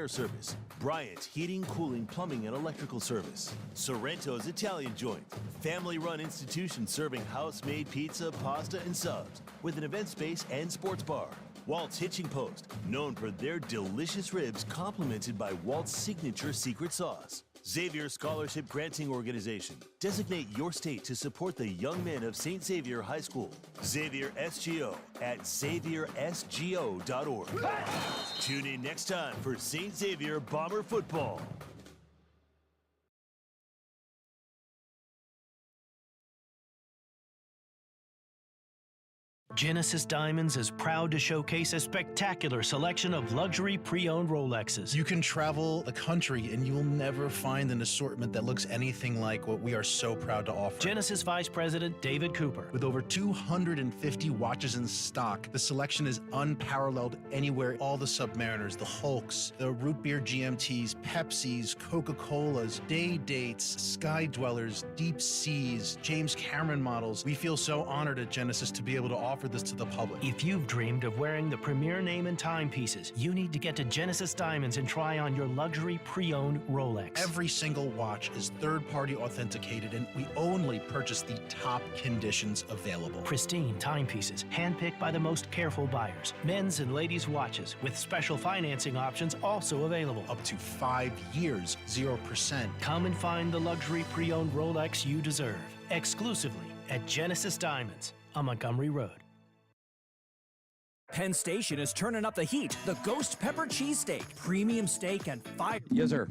repair service, Bryant Heating, Cooling, Plumbing, and Electrical Service, Sorrento's Italian Joint, family-run institution serving house-made pizza, pasta, and subs, with an event space and sports bar. Walt's Hitching Post, known for their delicious ribs complemented by Walt's signature secret sauce. Xavier Scholarship Granting Organization. Designate your state to support the young men of St. Xavier High School. Xavier SGO at xaviersgo.org. Tune in next time for St. Xavier Bomber football. Genesis Diamonds is proud to showcase a spectacular selection of luxury pre-owned Rolexes. You can travel the country and you will never find an assortment that looks anything like what we are so proud to offer. Genesis Vice President David Cooper. With over 250 watches in stock, the selection is unparalleled anywhere. All the Submariners, the Hulks, the Root Beer GMTs, Pepsis, Coca-Colas, Day Dates, Sky Dwellers, Deep Seas, James Cameron models. We feel so honored at Genesis to be able to offer this to the public. If you've dreamed of wearing the premier name and timepieces, you need to get to Genesis Diamonds and try on your luxury pre-owned Rolex. Every single watch is third-party authenticated, and we only purchase the top conditions available. Pristine timepieces, handpicked by the most careful buyers. Men's and ladies' watches with special financing options also available. Up to 5 years, 0%. Come and find the luxury pre-owned Rolex you deserve. Exclusively at Genesis Diamonds on Montgomery Road. Penn Station is turning up the heat. The Ghost Pepper Cheesesteak. Premium steak and fire. Yes, sir.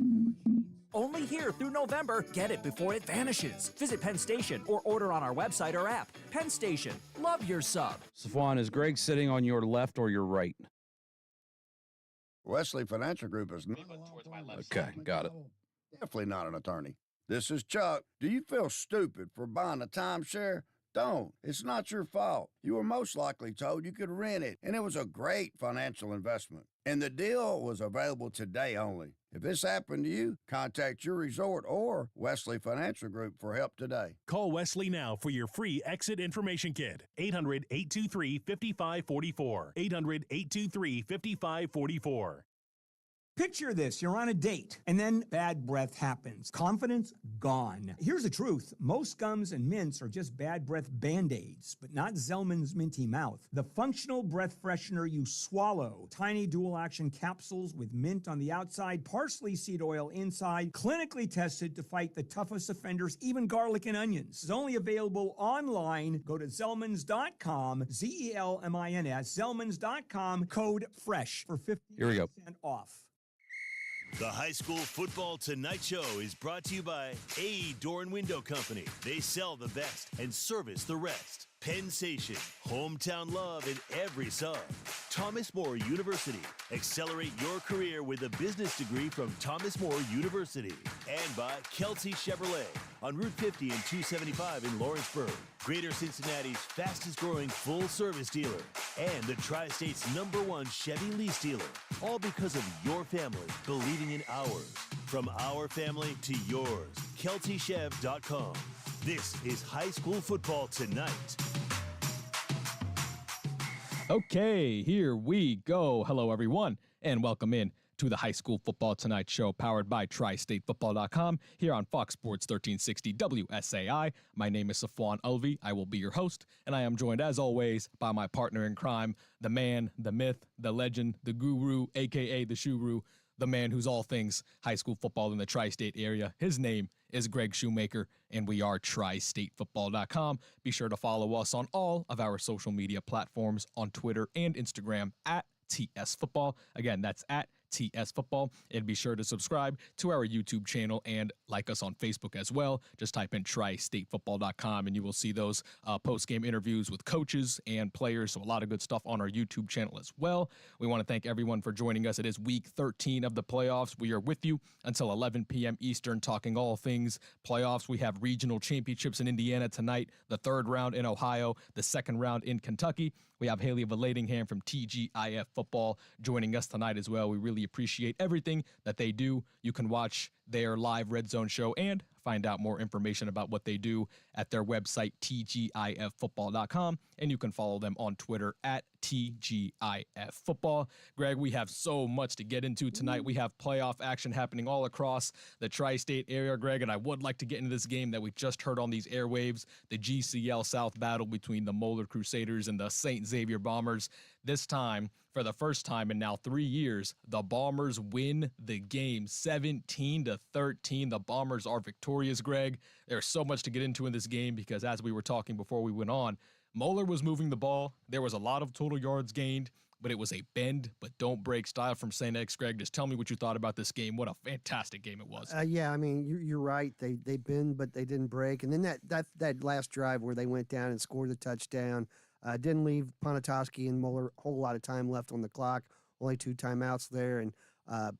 Only here through November. Get it before it vanishes. Visit Penn Station or order on our website or app. Penn Station. Love your sub. Safwan, is Greg sitting on your left or your right? Wesley Financial Group is Okay, got it. definitely not an attorney. This is Chuck. Do you feel stupid for buying a timeshare? Don't. It's not your fault. You were most likely told you could rent it, and it was a great financial investment. And the deal was available today only. If this happened to you, contact your resort or Wesley Financial Group for help today. Call Wesley now for your free exit information kit. 800-823-5544. 800-823-5544. Picture this, you're on a date, and then bad breath happens. Confidence gone. Here's the truth. Most gums and mints are just bad breath Band-Aids, but not Zellman's Minty Mouth. The functional breath freshener you swallow. Tiny dual-action capsules with mint on the outside, parsley seed oil inside, clinically tested to fight the toughest offenders, even garlic and onions. It's only available online. Go to Zellmans.com, Zelmins, Zellmans.com, code FRESH for 50% off. The High School Football Tonight Show is brought to you by A. Door and Window Company. They sell the best and service the rest. Penn Station, hometown love in every sub. Thomas More University. Accelerate your career with a business degree from Thomas More University. And by Kelsey Chevrolet on Route 50 and 275 in Lawrenceburg. Greater Cincinnati's fastest growing full service dealer. And the Tri-State's #1 Chevy lease dealer. All because of your family believing in ours. From our family to yours. KelseyChev.com. This is High School Football Tonight. Okay, here we go. Hello, everyone, and welcome in to the High School Football Tonight show powered by TriStateFootball.com here on Fox Sports 1360 WSAI. My name is Safwan Alvi. I will be your host, and I am joined, as always, by my partner in crime, the man, the myth, the legend, the guru, a.k.a. the Shuru, the man who's all things high school football in the tri-state area. His name is Greg Shoemaker, and we are TriStateFootball.com. Be sure to follow us on all of our social media platforms on Twitter and Instagram at TS Football. Again, that's at TS Football. And be sure to subscribe to our YouTube channel and like us on Facebook as well. Just type in TriStateFootball.com and you will see those post-game interviews with coaches and players. So a lot of good stuff on our YouTube channel as well. We want to thank everyone for joining us. It is week 13 of the playoffs. We are with you until 11 p.m. Eastern, talking all things playoffs. We have regional championships in Indiana tonight, the third round in Ohio, the second round in Kentucky. We have Haley Valadingham from TGIF Football joining us tonight as well. We really appreciate everything that they do. You can watch their live Red Zone show and find out more information about what they do at their website, tgiffootball.com. And you can follow them on Twitter at TGIFfootball. Greg, we have so much to get into tonight. We have playoff action happening all across the tri-state area, Greg, and I would like to get into this game that we just heard on these airwaves, the GCL South battle between the Moeller Crusaders and the St. Xavier Bombers. This time, for the first time in now 3 years, the Bombers win the game 17-13. The Bombers are victorious, Greg. There's so much to get into in this game because as we were talking before we went on, Moeller was moving the ball. There was a lot of total yards gained, but it was a bend but don't break style from St. X. Greg, just tell me what you thought about this game. What a fantastic game it was. Yeah, I mean, you're right. They bend, but they didn't break. And then that last drive where they went down and scored the touchdown didn't leave Ponatoski and Moeller a whole lot of time left on the clock. Only 2 timeouts there. And,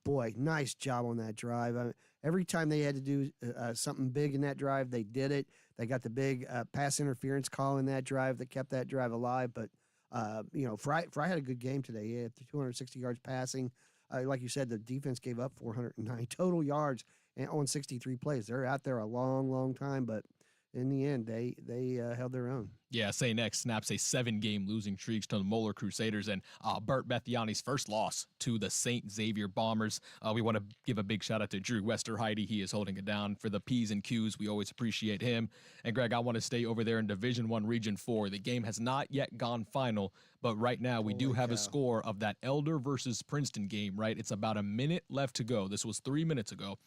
boy, nice job on that drive. Every time they had to do something big in that drive, they did it. They got the big pass interference call in that drive that kept that drive alive. But, Fry had a good game today. He had 260 yards passing. Like you said, the defense gave up 409 total yards on 63 plays. They're out there a long, long time, but in the end, they held their own. Yeah, St. X snaps a 7-game losing streak to the Moeller Crusaders and Bert Bethiani's first loss to the St. Xavier Bombers. We want to give a big shout out to Drew Westerheide. He is holding it down for the P's and Q's. We always appreciate him. And Greg, I want to stay over there in Division I, Region 4. The game has not yet gone final, but right now we do have a score of that Elder versus Princeton game, right? It's about a minute left to go. This was 3 minutes ago.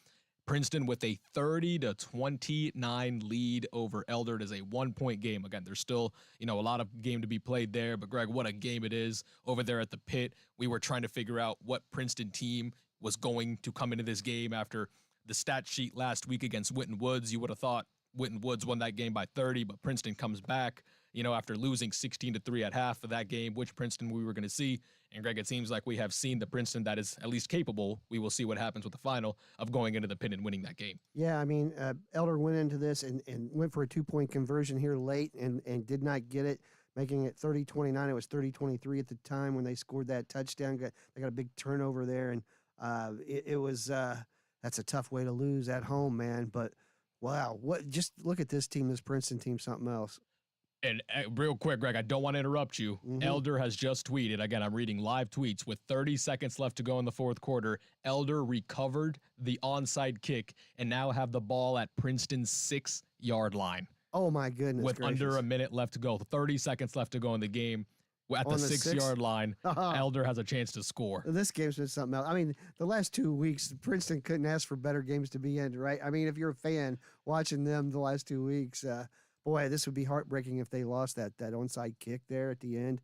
Princeton with a 30-29 lead over Elder. It is a 1-point game. Again, there's still, a lot of game to be played there, but Greg, what a game it is over there at the pit. We were trying to figure out what Princeton team was going to come into this game after the stat sheet last week against Winton Woods. You would have thought Winton Woods won that game by 30, but Princeton comes back, after losing 16-3 at half of that game, which Princeton we were going to see. And Greg, it seems like we have seen the Princeton that is at least capable. We will see what happens with the final of going into the pit and winning that game. Yeah, I mean, Elder went into this and went for a 2-point conversion here late and did not get it, making it 30-29. It was 30-23 at the time when they scored that touchdown. They got a big turnover there, and it was that's a tough way to lose at home, man. But wow, just look at this team, this Princeton team, something else. And real quick, Greg, I don't want to interrupt you. Mm-hmm. Elder has just tweeted. Again, I'm reading live tweets. With 30 seconds left to go in the fourth quarter, Elder recovered the onside kick and now have the ball at Princeton's 6-yard line. Oh, my goodness. With under a minute left to go. 30 seconds left to go in the game. At the 6-yard line, Elder has a chance to score. This game's been something else. I mean, the last 2 weeks, Princeton couldn't ask for better games to be in, right? I mean, if you're a fan watching them the last 2 weeks, boy, this would be heartbreaking if they lost that onside kick there at the end.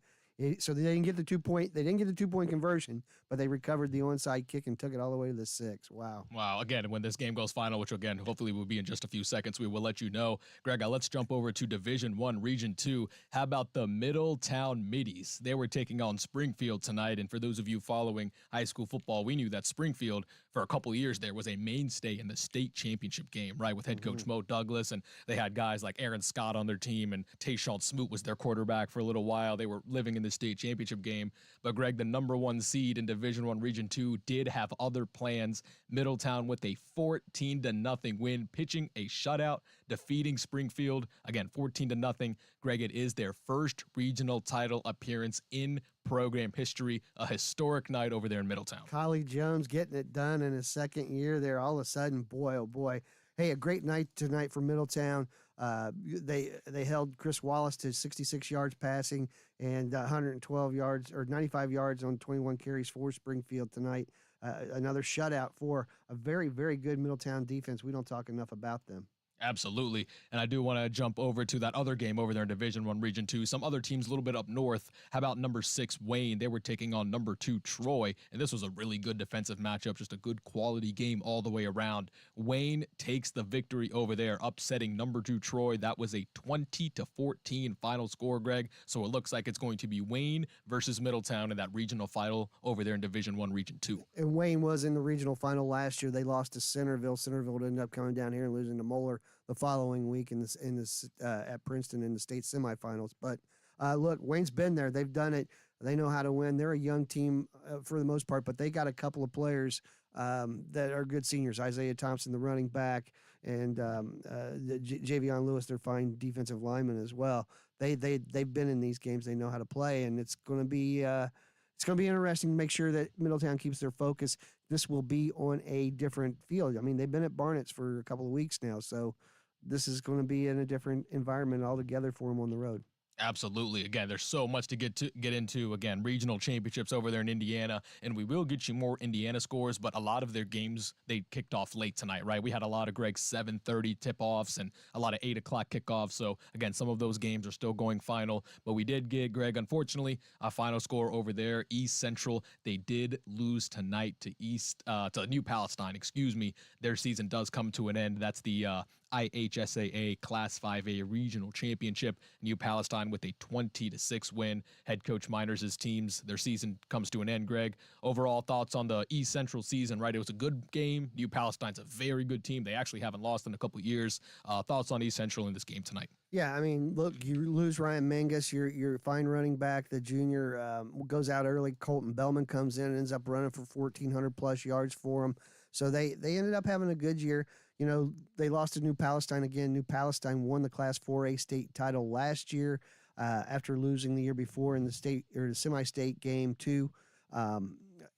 So they didn't get the 2-point. They didn't get the 2-point conversion, but they recovered the onside kick and took it all the way to the 6. Wow. Wow. Again, when this game goes final, which again hopefully will be in just a few seconds, we will let you know. Greg, let's jump over to Division I, Region 2. How about the Middletown Middies? They were taking on Springfield tonight, and for those of you following high school football, we knew that Springfield for a couple of years there was a mainstay in the state championship game, right, with head coach Mo Douglas, and they had guys like Aaron Scott on their team, and Tayshawn Smoot was their quarterback for a little while. They were living in the state championship game. But Greg, the number 1 seed in Division I Region 2 did have other plans. Middletown with a 14-0 win, pitching a shutout, defeating Springfield. Again, 14-0. Greg, it is their first regional title appearance in program history. A historic night over there in Middletown. Kylie Jones getting it done in his second year there. All of a sudden, boy, oh boy. Hey, a great night tonight for Middletown. They held Chris Wallace to 66 yards passing and 112 yards or 95 yards on 21 carries for Springfield tonight. Another shutout for a very, very good Middletown defense. We don't talk enough about them. Absolutely. And I do want to jump over to that other game over there in Division I Region 2. Some other teams a little bit up north. How about number 6 Wayne? They were taking on number 2 Troy, and this was a really good defensive matchup, just a good quality game all the way around. Wayne takes the victory over there, upsetting number 2 Troy. That was a 20-14 final score, Greg. So it looks like it's going to be Wayne versus Middletown in that regional final over there in Division I Region 2. And Wayne was in the regional final last year. They lost to Centerville. Centerville ended up coming down here and losing to Moeller the following week at Princeton in the state semifinals. But look, Wayne's been there. They've done it. They know how to win. They're a young team for the most part, but they got a couple of players that are good seniors. Isaiah Thompson, the running back, and Javion Lewis, their fine defensive lineman as well. They've been in these games. They know how to play, and it's going to be interesting to make sure that Middletown keeps their focus. This will be on a different field. I mean, they've been at Barnett's for a couple of weeks now, so this is going to be in a different environment altogether for them on the road. Absolutely. Again, there's so much to get into. Again, regional championships over there in Indiana, and we will get you more Indiana scores, but a lot of their games, they kicked off late tonight, right? We had a lot of Greg's 7:30 tip-offs and a lot of 8 o'clock kickoffs. So, again, some of those games are still going final, but we did get, Greg, unfortunately, a final score over there. East Central, they did lose tonight to New Palestine, Their season does come to an end. That's the IHSAA Class 5A Regional Championship. New Palestine with a 20-6 win. Head coach Miners' teams, their season comes to an end, Greg. Overall thoughts on the East Central season, right? It was a good game. New Palestine's a very good team. They actually haven't lost in a couple of years. Thoughts on East Central in this game tonight? Yeah, I mean, look, you lose Ryan Mangus, your fine running back, the junior, goes out early. Colton Bellman comes in and ends up running for 1,400-plus yards for him. So they ended up having a good year. You know, they lost to New Palestine again. New Palestine won the Class 4A state title last year after losing the year before in the state or the semi-state game to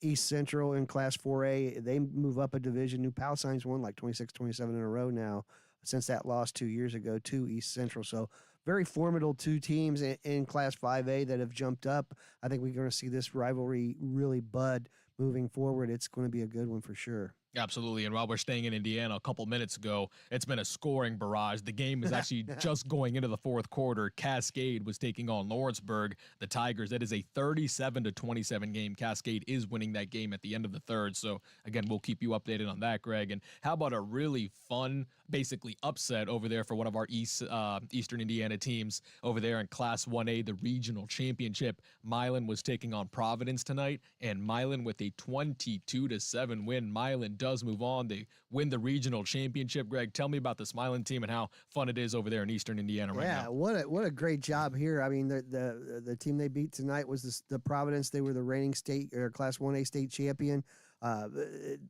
East Central in Class 4A. They move up a division. New Palestine's won like 26, 27 in a row now since that loss 2 years ago to East Central. So very formidable two teams in Class 5A that have jumped up. I think we're going to see this rivalry really bud moving forward. It's going to be a good one for sure. Absolutely. And while we're staying in Indiana, a couple minutes ago, it's been a scoring barrage. The game is actually just going into the fourth quarter. Cascade was taking on Lawrenceburg, the Tigers. It is a 37-27 game. Cascade is winning that game at the end of the third. So, again, we'll keep you updated on that, Greg. And how about a really fun, basically upset over there for one of our Eastern Indiana teams over there in Class 1A, the regional championship. Milan was taking on Providence tonight, and Milan with a 22-7 win. Milan does move on. They win the regional championship. Greg, tell me about this Milan team and how fun it is over there in Eastern Indiana right now. Yeah, what a great job here. I mean, the team they beat tonight was the Providence. They were the reigning state or Class 1A state champion.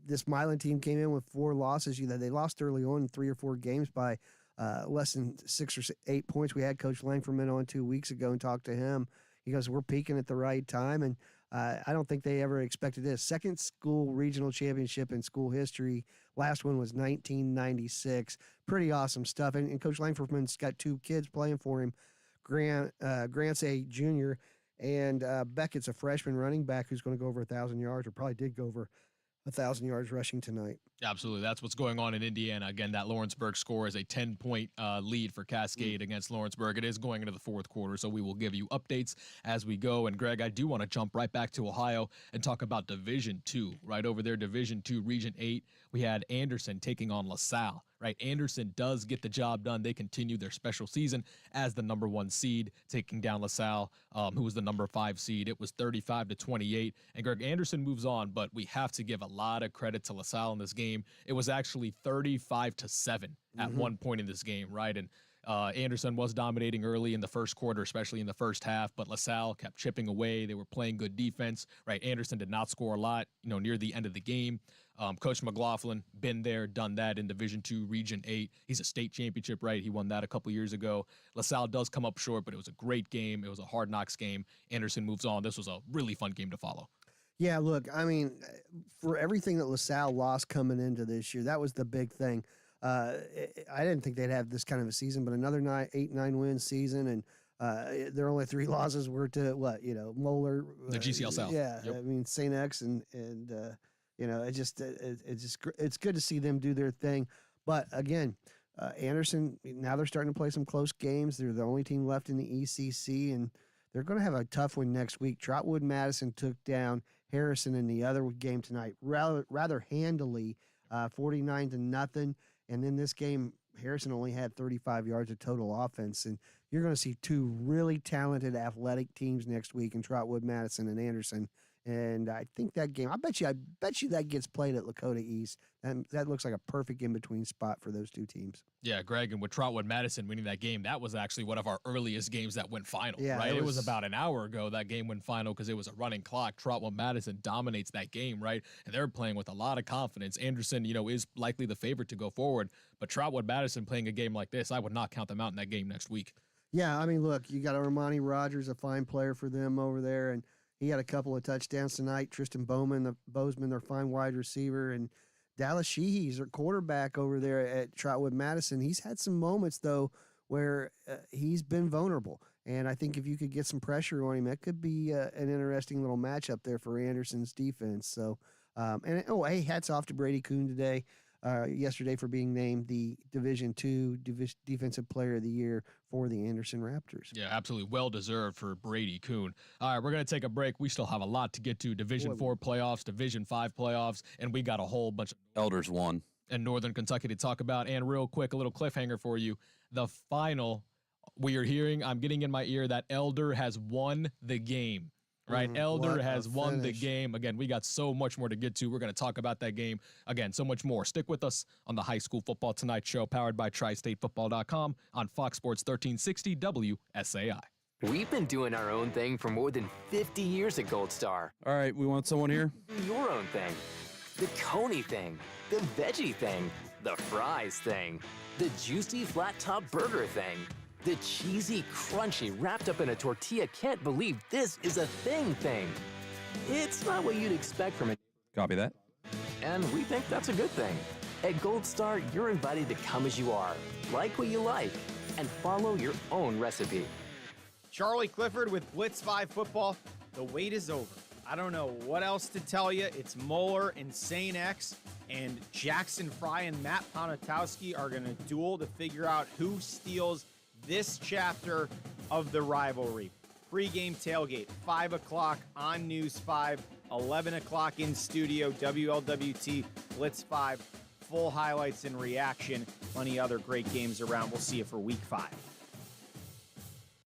This Milan team came in with 4 losses. They lost early on in 3 or 4 games by less than 6 or 8 points. We had Coach Langferman on 2 weeks ago and talked to him. He goes, we're peaking at the right time, and I don't think they ever expected this. Second school regional championship in school history. Last one was 1996. Pretty awesome stuff. And Coach Langfordman's got 2 kids playing for him. Grant's a junior, and Beckett's a freshman running back who's going to go over 1,000 yards, or probably did go over 1,000 yards rushing tonight. Absolutely. That's what's going on in Indiana. Again, that Lawrenceburg score is a 10-point lead for Cascade against Lawrenceburg. It is going into the fourth quarter, so we will give you updates as we go. And, Greg, I do want to jump right back to Ohio and talk about Division II. Right over there, Division II, Region 8, we had Anderson taking on LaSalle. Right, Anderson does get the job done. They continue their special season as the number 1 seed, taking down LaSalle, who was the number 5 seed. It was 35-28. And Greg, Anderson moves on, but we have to give a lot of credit to LaSalle in this game. It was actually 35-7 at one point in this game, right? And Anderson was dominating early in the first quarter, especially in the first half, but LaSalle kept chipping away. They were playing good defense, right? Anderson did not score a lot, near the end of the game. Coach McLaughlin, been there, done that in Division II, Region 8. He's a state championship, right? He won that a couple years ago. LaSalle does come up short, but it was a great game. It was a hard knocks game. Anderson moves on. This was a really fun game to follow. Yeah, look, I mean, for everything that LaSalle lost coming into this year, that was the big thing. I didn't think they'd have this kind of a season, but another 8-9 win season, and their only 3 losses were to Moeller, the GCL South. Yeah, yep. I mean St. X and it's good to see them do their thing. But again, Anderson, now they're starting to play some close games. They're the only team left in the ECC, and they're going to have a tough one next week. Trotwood Madison took down Harrison in the other game tonight rather handily, 49-0. And in this game, Harrison only had 35 yards of total offense. And you're going to see 2 really talented athletic teams next week in Trotwood Madison and Anderson. And I think that game, I bet you that gets played at Lakota East. And that looks like a perfect in-between spot for those two teams. Yeah, Greg, and with Trotwood Madison winning that game, that was actually one of our earliest games that went final, Yeah, right? It was about an hour ago that game went final because it was a running clock. Trotwood Madison dominates that game, right? And they're playing with a lot of confidence. Anderson, is likely the favorite to go forward, but Trotwood Madison playing a game like this, I would not count them out in that game next week. Yeah, I mean, look, you got Armani Rogers, a fine player for them over there, and he had a couple of touchdowns tonight. Tristan Bozeman, their fine wide receiver, and Dallas Sheehy's their quarterback over there at Trotwood Madison. He's had some moments, though, where he's been vulnerable. And I think if you could get some pressure on him, that could be an interesting little matchup there for Anderson's defense. So, hey, hats off to Brady Kuhn yesterday for being named the Division II Defensive Player of the Year for the Anderson Raptors. Yeah, absolutely well-deserved for Brady Kuhn. All right, we're going to take a break. We still have a lot to get to. Division IV playoffs, Division V playoffs, and we got a whole bunch of Elders won. in Northern Kentucky to talk about. And real quick, a little cliffhanger for you. The final we are hearing, I'm getting in my ear that Elder has won the game. Right, Elder has won the game. Again, we got so much more to get to. We're going to talk about that game. Again, so much more. Stick with us on the High School Football Tonight show, powered by TriStateFootball.com on Fox Sports 1360 WSAI. We've been doing our own thing for more than 50 years at Gold Star. All right, we want someone here. Do your own thing. The Coney thing. The veggie thing. The fries thing. The juicy flat top burger thing. The cheesy, crunchy, wrapped up in a tortilla, can't believe this is a thing. It's not what you'd expect from it. Copy that. And we think that's a good thing. At Gold Star, you're invited to come as you are, like what you like, and follow your own recipe. Charlie Clifford with Blitz 5 football. The wait is over. I don't know what else to tell you. It's Moeller and St. X, and Jackson Fry and Matt Ponatowski are going to duel to figure out who steals this chapter of the rivalry. Pre-game tailgate, 5 o'clock on News 5, 11 o'clock in studio, WLWT, Blitz 5, full highlights and reaction. Plenty other great games around. We'll see you for Week 5.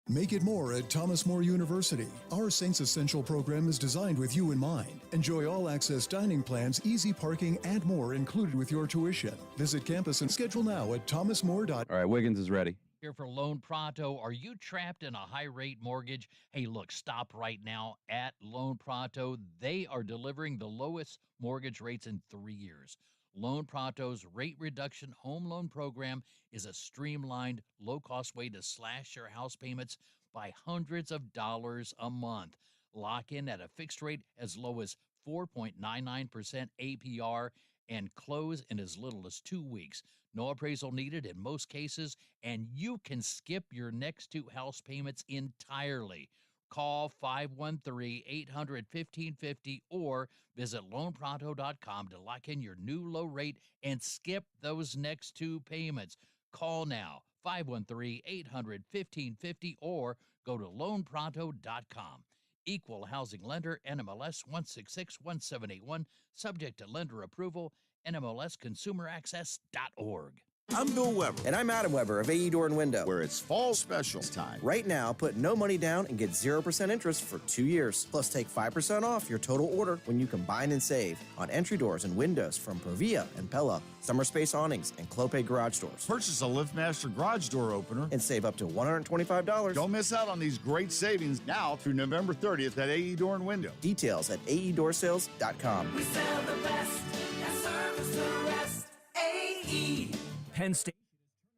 Make it more at Thomas More University. Our Saints Essential program is designed with you in mind. Enjoy all-access dining plans, easy parking, and more included with your tuition. Visit campus and schedule now at thomasmore.com. All right, Wiggins is ready. Here for Loan Pronto. Are you trapped in a high-rate mortgage? Hey, look, stop right now at Loan Pronto. They are delivering the lowest mortgage rates in 3 years. Loan Pronto's rate reduction home loan program is a streamlined, low-cost way to slash your house payments by hundreds of dollars a month. Lock in at a fixed rate as low as 4.99% APR and close in as little as 2 weeks. No appraisal needed in most cases, and you can skip your next 2 house payments entirely. Call 513-800-1550 or visit loanpronto.com to lock in your new low rate and skip those next 2 payments. Call now, 513-800-1550 or go to loanpronto.com. Equal housing lender, NMLS 1661781, subject to lender approval, NMLSconsumeraccess.org. I'm Bill Weber. And I'm Adam Weber of AE Door and Window. Where it's fall special time. Right now, put no money down and get 0% interest for 2 years. Plus, take 5% off your total order when you combine and save on entry doors and windows from Provia and Pella, Summer Space Awnings, and Clopay Garage Doors. Purchase a LiftMaster garage door opener and save up to $125. Don't miss out on these great savings now through November 30th at AE Door and Window. Details at aeDoorSales.com. We sell the best and service the rest. AE. Penn State.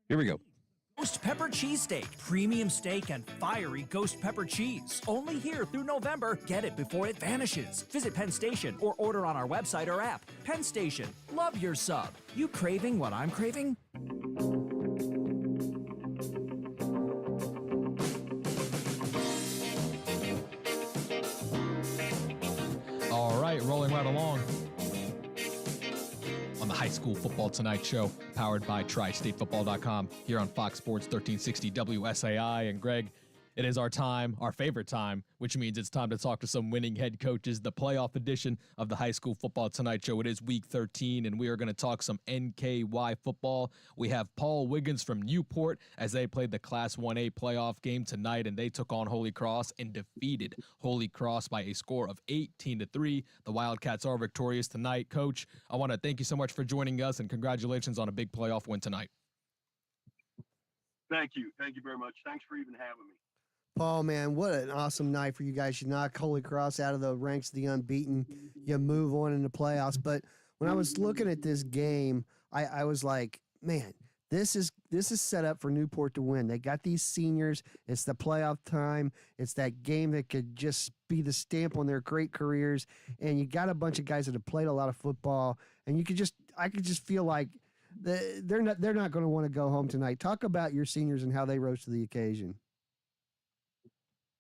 Here we go. Ghost Pepper Cheesesteak. Premium steak and fiery ghost pepper cheese. Only here through November. Get it before it vanishes. Visit Penn Station or order on our website or app. Penn Station. Love your sub. You craving what I'm craving? All right, rolling right along on the High School Football Tonight show, powered by TriStateFootball.com, here on Fox Sports 1360 WSAI. And Greg, It is our time, our favorite time, which means it's time to talk to some winning head coaches, the playoff edition of the High School Football Tonight Show. It is week 13, and we are going to talk some NKY football. We have Paul Wiggins from Newport as they played the Class 1A playoff game tonight, and they took on Holy Cross and defeated Holy Cross by a score of 18-3. The Wildcats are victorious tonight. Coach, I want to thank you so much for joining us, and congratulations on a big playoff win tonight. Thank you. Thank you very much. Thanks for even having me. Paul, man, what an awesome night for you guys. You knock Holy Cross out of the ranks of the unbeaten. You move on in the playoffs. But when I was looking at this game, I was like, man, this is set up for Newport to win. They got these seniors. It's the playoff time. It's that game that could just be the stamp on their great careers. And you got a bunch of guys that have played a lot of football. And I could just feel like they're not going to want to go home tonight. Talk about your seniors and how they rose to the occasion.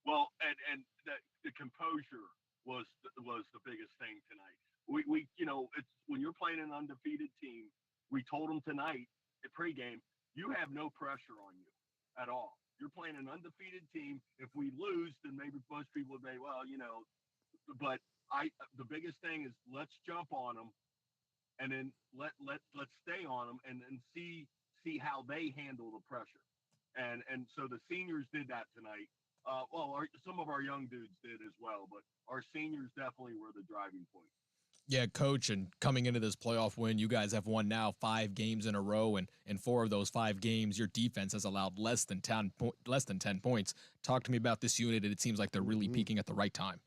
Well, and the composure was the biggest thing tonight. We it's when you're playing an undefeated team. We told them tonight at pregame, you have no pressure on you at all. You're playing an undefeated team. If we lose, then maybe most people would say, well, But the biggest thing is let's jump on them, and then let's stay on them, and see how they handle the pressure. And so the seniors did that tonight. Some of our young dudes did as well, but our seniors definitely were the driving point. Yeah, Coach, and coming into this playoff win, you guys have won now 5 games in a row, and in 4 of those 5 games, your defense has allowed less than 10 points. Talk to me about this unit, and it seems like they're really peaking at the right time.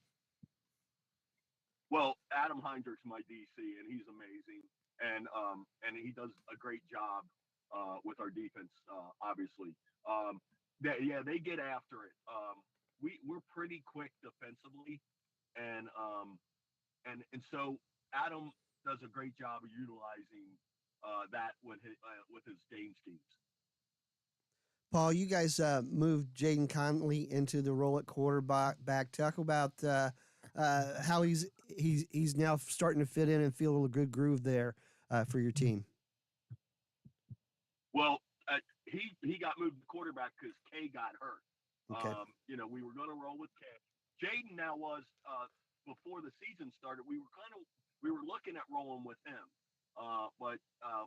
Well, Adam Heinrich's my DC, and he's amazing, and he does a great job with our defense, obviously. They get after it. We're pretty quick defensively, and so Adam does a great job of utilizing that with his game schemes. Paul, you guys moved Jaden Conley into the role at quarterback. Talk about how he's now starting to fit in and feel a good groove there for your team. Well, he got moved to quarterback because Kay got hurt. Okay. We were going to roll with Kay. Jaden now was before the season started. We were looking at rolling with him, but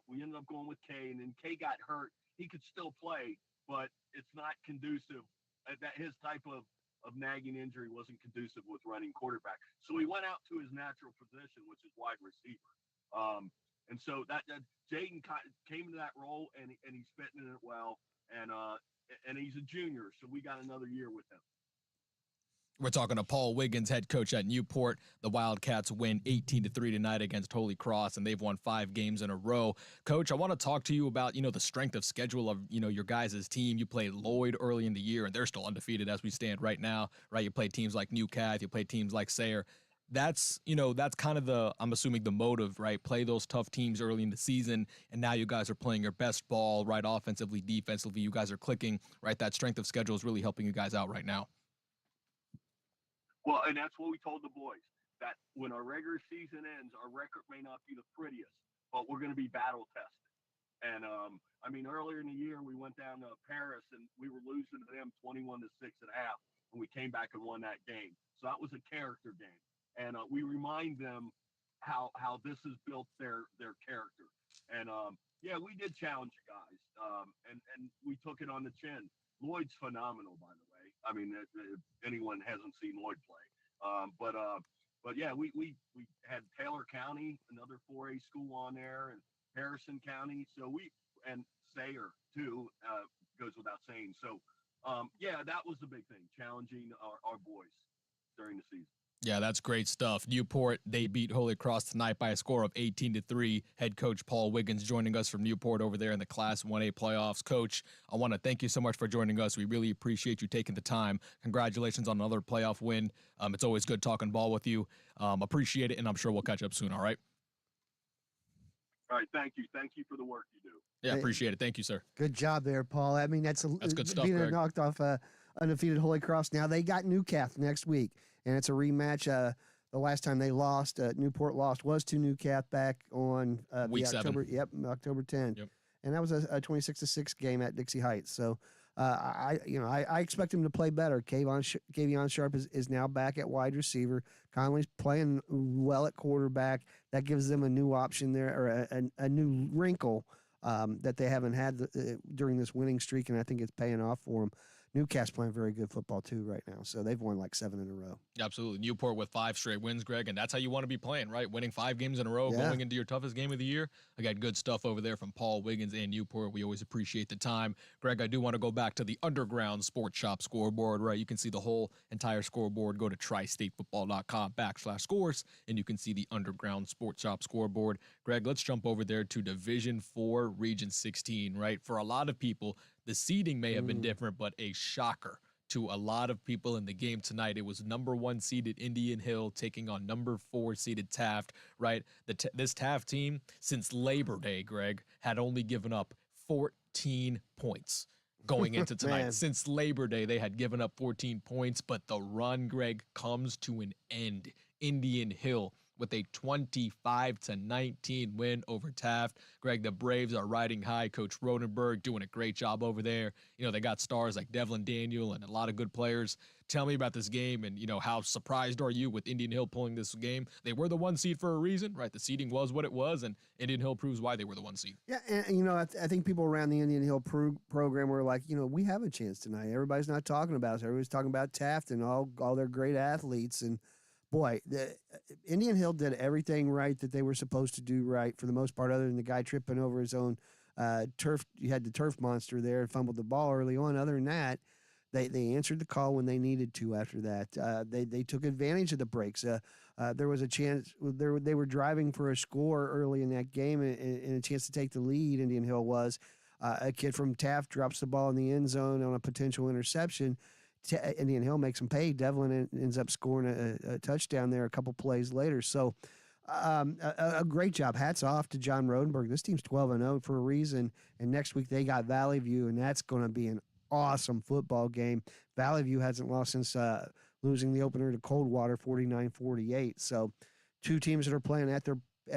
we ended up going with Kay. And then Kay got hurt. He could still play, but it's not conducive. That his type of nagging injury wasn't conducive with running quarterback. So he went out to his natural position, which is wide receiver. And so that Jaden came into that role, and he's fitting in it well. And he's a junior, so we got another year with him. We're talking to Paul Wiggins, head coach at Newport. The Wildcats win 18-3 tonight against Holy Cross, and they've won 5 games in a row. Coach, I want to talk to you about, the strength of schedule of, your guys' team. You played Lloyd early in the year, and they're still undefeated as we stand right now, right? You play teams like Newcath, you play teams like Sayre. That's kind of I'm assuming the motive, right? Play those tough teams early in the season, and now you guys are playing your best ball, right? Offensively, defensively, you guys are clicking, right? That strength of schedule is really helping you guys out right now. Well, and that's what we told the boys, that when our regular season ends, our record may not be the prettiest, but we're going to be battle tested. And earlier in the year, we went down to Paris, and we were losing to them 21-6 at half, and we came back and won that game. So that was a character game. And we remind them how this has built their character. And we did challenge you guys, and we took it on the chin. Lloyd's phenomenal, by the way. If anyone hasn't seen Lloyd play, but we had Taylor County, another 4A school on there, and Harrison County. So and Sayre too, goes without saying. So that was the big thing, challenging our boys during the season. Yeah, that's great stuff. Newport, they beat Holy Cross tonight by a score of 18-3. Head coach Paul Wiggins joining us from Newport over there in the Class 1A playoffs. Coach, I want to thank you so much for joining us. We really appreciate you taking the time. Congratulations on another playoff win. It's always good talking ball with you. Appreciate it, and I'm sure we'll catch up soon, all right? All right, thank you. Thank you for the work you do. Yeah, appreciate it. Thank you, sir. Good job there, Paul. That's good stuff, being Greg. knocked off undefeated Holy Cross. Now they got Newcath next week, and it's a rematch. The last time they lost, Newport lost, was to Newcath back on Week 7. October 10th. Yep. And that was a 26-6 game at Dixie Heights. So I expect him to play better. Kavion Sharp is now back at wide receiver. Conley's playing well at quarterback. That gives them a new option there, or a new wrinkle that they haven't had during this winning streak, and I think it's paying off for them. Newcastle playing very good football too right now, so they've won like 7 in a row. Absolutely. Newport with 5 straight wins, Greg, and that's how you want to be playing, right? Winning 5 games in a row, going into your toughest game of the year. I got good stuff over there from Paul Wiggins and Newport. We always appreciate the time. Greg, I do want to go back to the Underground Sports Shop scoreboard, right? You can see the whole entire scoreboard. Go to tristatefootball.com/scores, and you can see the Underground Sports Shop scoreboard. Greg, let's jump over there to Division 4, Region 16, right? For a lot of people, the seeding may have been different, but a shocker to a lot of people in the game tonight. It was number 1 seeded Indian Hill taking on number 4 seeded Taft, right? This Taft team, since Labor Day, Greg, had only given up 14 points going into tonight. Since Labor Day, they had given up 14 points, but the run, Greg, comes to an end. Indian Hill with a 25-19 win over Taft. Greg, the Braves are riding high. Coach Rodenberg doing a great job over there. You know, they got stars like Devlin Daniel and a lot of good players. Tell me about this game and, you know, how surprised are you with Indian Hill pulling this game? They were the 1 seed for a reason, right? The seeding was what it was, and Indian Hill proves why they were the 1 seed. Yeah, and you know, I think people around the Indian Hill program were like, you know, we have a chance tonight. Everybody's not talking about us. Everybody's talking about Taft and all their great athletes. And boy, Indian Hill did everything right that they were supposed to do right for the most part, other than the guy tripping over his own turf. You had the turf monster there and fumbled the ball early on. Other than that, they answered the call when they needed to after that. They took advantage of the breaks. There was a chance. They were driving for a score early in that game and a chance to take the lead, Indian Hill was. A kid from Taft drops the ball in the end zone on a potential interception. Indian Hill makes them pay. Devlin ends up scoring a touchdown there a couple plays later. So a great job. Hats off to John Rodenberg. This team's 12-0 for a reason. And next week they got Valley View, and that's going to be an awesome football game. Valley View hasn't lost since losing the opener to Coldwater 49-48. So 2 teams that are playing at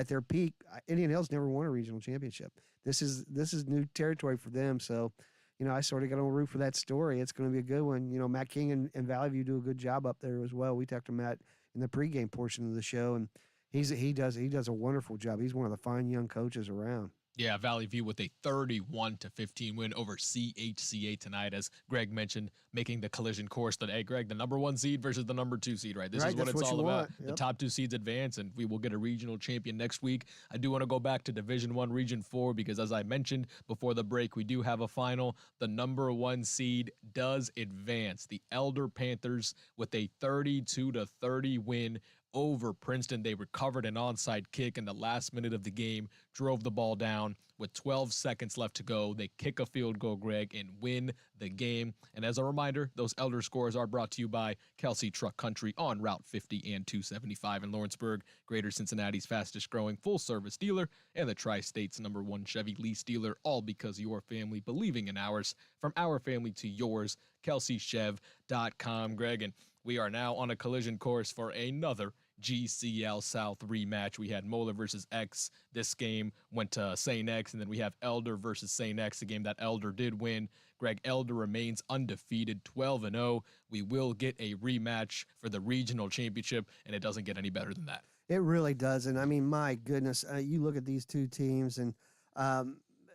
their peak. Indian Hill's never won a regional championship. This is new territory for them. So, you know, I sort of got to root for that story. It's going to be a good one. You know, Matt King and Valley View do a good job up there as well. We talked to Matt in the pregame portion of the show, and he does a wonderful job. He's one of the fine young coaches around. Yeah, Valley View with a 31-15 win over CHCA tonight, as Greg mentioned, making the collision course that, hey, Greg, the number 1 seed versus the number 2 seed, right? This is what it's all about. Yep. The top 2 seeds advance, and we will get a regional champion next week. I do want to go back to Division 1, Region 4, because as I mentioned before the break, we do have a final. The number 1 seed does advance. The Elder Panthers with a 32-30 win over Princeton. They recovered an onside kick in the last minute of the game, drove the ball down with 12 seconds left to go. They kick a field goal, Greg, and win the game. And as a reminder, those Elder scores are brought to you by Kelsey Truck Country on Route 50 and 275 in Lawrenceburg, Greater Cincinnati's fastest growing full-service dealer and the Tri-State's number 1 Chevy lease dealer, all because your family believing in ours. From our family to yours, KelseyChev.com, Greg. And we are now on a collision course for another GCL South rematch. We had Moeller versus X. This game went to St. X, and then we have Elder versus St. X, a game that Elder did win. Greg, Elder remains undefeated, 12-0. We will get a rematch for the regional championship, and it doesn't get any better than that. It really doesn't. I mean, my goodness, you look at these 2 teams, and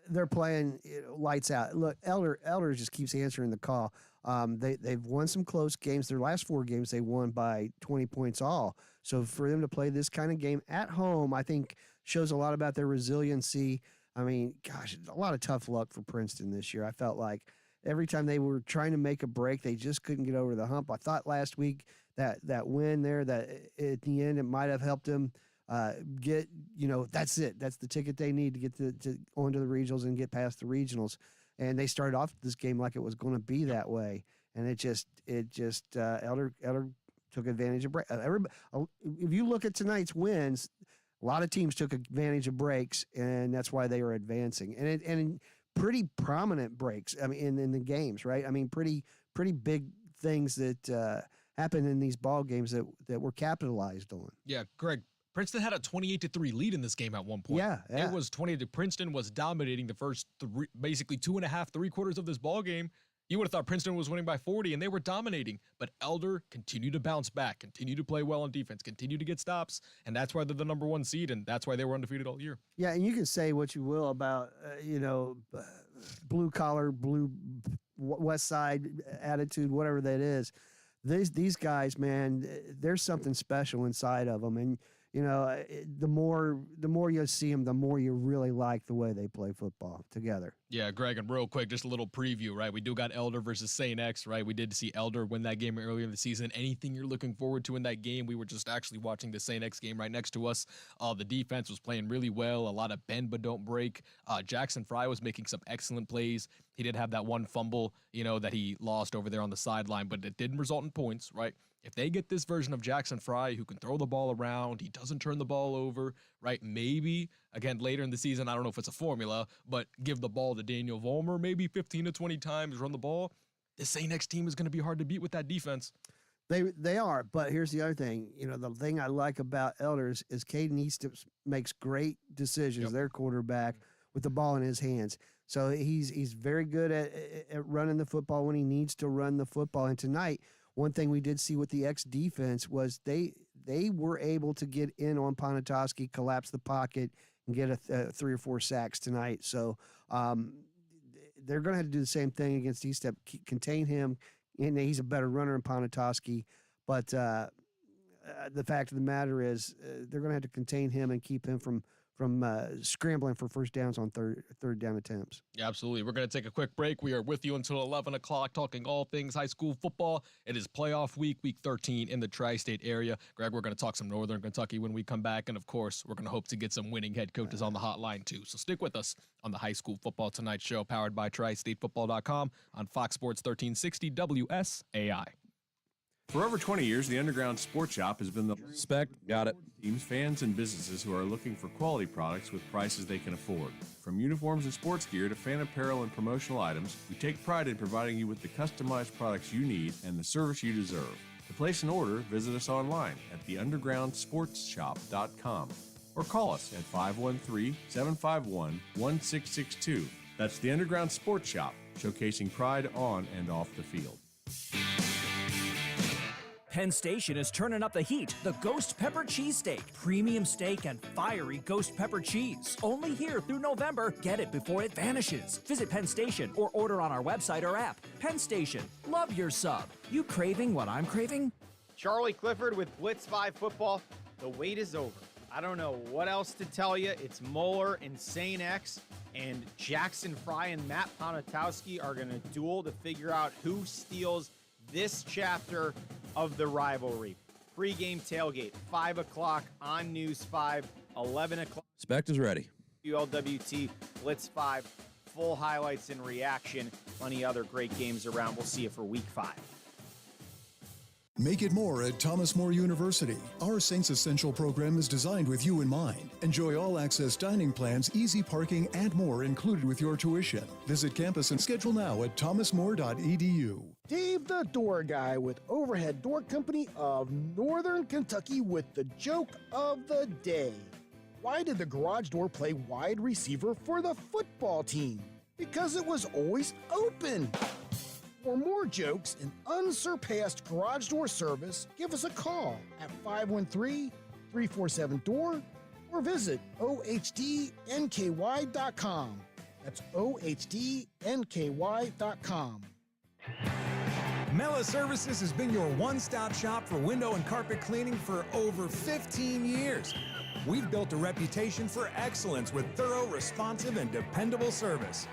they're playing lights out. Look, Elder just keeps answering the call. They've won some close games. Their last 4 games they won by 20 points all. So for them to play this kind of game at home, I think shows a lot about their resiliency. I mean, gosh, a lot of tough luck for Princeton this year. I felt like every time they were trying to make a break, they just couldn't get over the hump. I thought last week that win there, that at the end it might have helped them get, you know, that's it. That's the ticket they need to get to onto the regionals and get past the regionals. And they started off this game like it was going to be that way, and it just Elder took advantage of break. If you look at tonight's wins, a lot of teams took advantage of breaks, and that's why they are advancing. And pretty prominent breaks. I mean, in the games, right? I mean, pretty big things that happened in these ball games that were capitalized on. Yeah, Greg. Princeton had a 28-3 lead in this game at one point. Yeah. It was 20. Princeton was dominating the first basically 2.5, 3 quarters of this ball game. You would have thought Princeton was winning by 40, and they were dominating. But Elder continued to bounce back, continued to play well on defense, continued to get stops, and that's why they're the number 1 seed, and that's why they were undefeated all year. Yeah, and you can say what you will about, blue collar, blue West Side attitude, whatever that is. These guys, man, there's something special inside of them, and the more you see them, the more you really like the way they play football together. Yeah, Greg, and real quick, just a little preview, right? We do got Elder versus St. X, right? We did see Elder win that game earlier in the season. Anything you're looking forward to in that game? We were just actually watching the St. X game right next to us. The defense was playing really well. A lot of bend but don't break. Jackson Fry was making some excellent plays. He did have that one fumble, that he lost over there on the sideline, but it didn't result in points, right? If they get this version of Jackson Fry who can throw the ball around, he doesn't turn the ball over, right? Maybe, again, later in the season, I don't know if it's a formula, but give the ball to Daniel Vollmer maybe 15 to 20 times, run the ball. This St. X team is going to be hard to beat with that defense. They are, but here's the other thing. The thing I like about Elders is Caden Easton makes great decisions, their quarterback, with the ball in his hands. So he's very good at running the football when he needs to run the football. And tonight, one thing we did see with the X defense was they were able to get in on Ponatoski, collapse the pocket, and get a 3 or 4 sacks tonight. So they're going to have to do the same thing against Eastep, contain him. And he's a better runner than Ponatoski. But the fact of the matter is they're going to have to contain him and keep him from scrambling for first downs on third down attempts. Yeah, absolutely. We're going to take a quick break. We are with you until 11 o'clock talking all things high school football. It is playoff week 13 in the tri-state area. Greg, we're going to talk some Northern Kentucky when we come back. And, of course, we're going to hope to get some winning head coaches on the hotline, too. So stick with us on the High School Football Tonight show, powered by TriStateFootball.com on Fox Sports 1360 WSAI. For over 20 years, the Underground Sports Shop has been the spec. Got it. Teams, fans, and businesses who are looking for quality products with prices they can afford. From uniforms and sports gear to fan apparel and promotional items, we take pride in providing you with the customized products you need and the service you deserve. To place an order, visit us online at theundergroundsportsshop.com or call us at 513-751-1662. That's the Underground Sports Shop, showcasing pride on and off the field. Penn Station is turning up the heat. The Ghost Pepper Cheesesteak. Premium steak and fiery ghost pepper cheese. Only here through November. Get it before it vanishes. Visit Penn Station or order on our website or app. Penn Station. Love your sub. You craving what I'm craving? Charlie Clifford with Blitz 5 football. The wait is over. I don't know what else to tell you. It's Moeller and St. X, and Jackson Fry and Matt Ponatowski are going to duel to figure out who steals this chapter of the rivalry. Pre-game tailgate, 5 o'clock on News 5, 11 o'clock. Spect is ready. ULWT, Blitz 5, full highlights and reaction. Plenty other great games around. We'll see you for Week 5. Make it more at Thomas More University. Our Saints Essential program is designed with you in mind. Enjoy all-access dining plans, easy parking, and more included with your tuition. Visit campus and schedule now at thomasmore.edu. Dave the Door Guy with Overhead Door Company of Northern Kentucky with the joke of the day. Why did the garage door play wide receiver for the football team? Because it was always open. For more jokes and unsurpassed garage door service, give us a call at 513-347-DOOR or visit OHDNKY.com. That's OHDNKY.com. Mela Services has been your one-stop shop for window and carpet cleaning for over 15 years. We've built a reputation for excellence with thorough, responsive, and dependable service.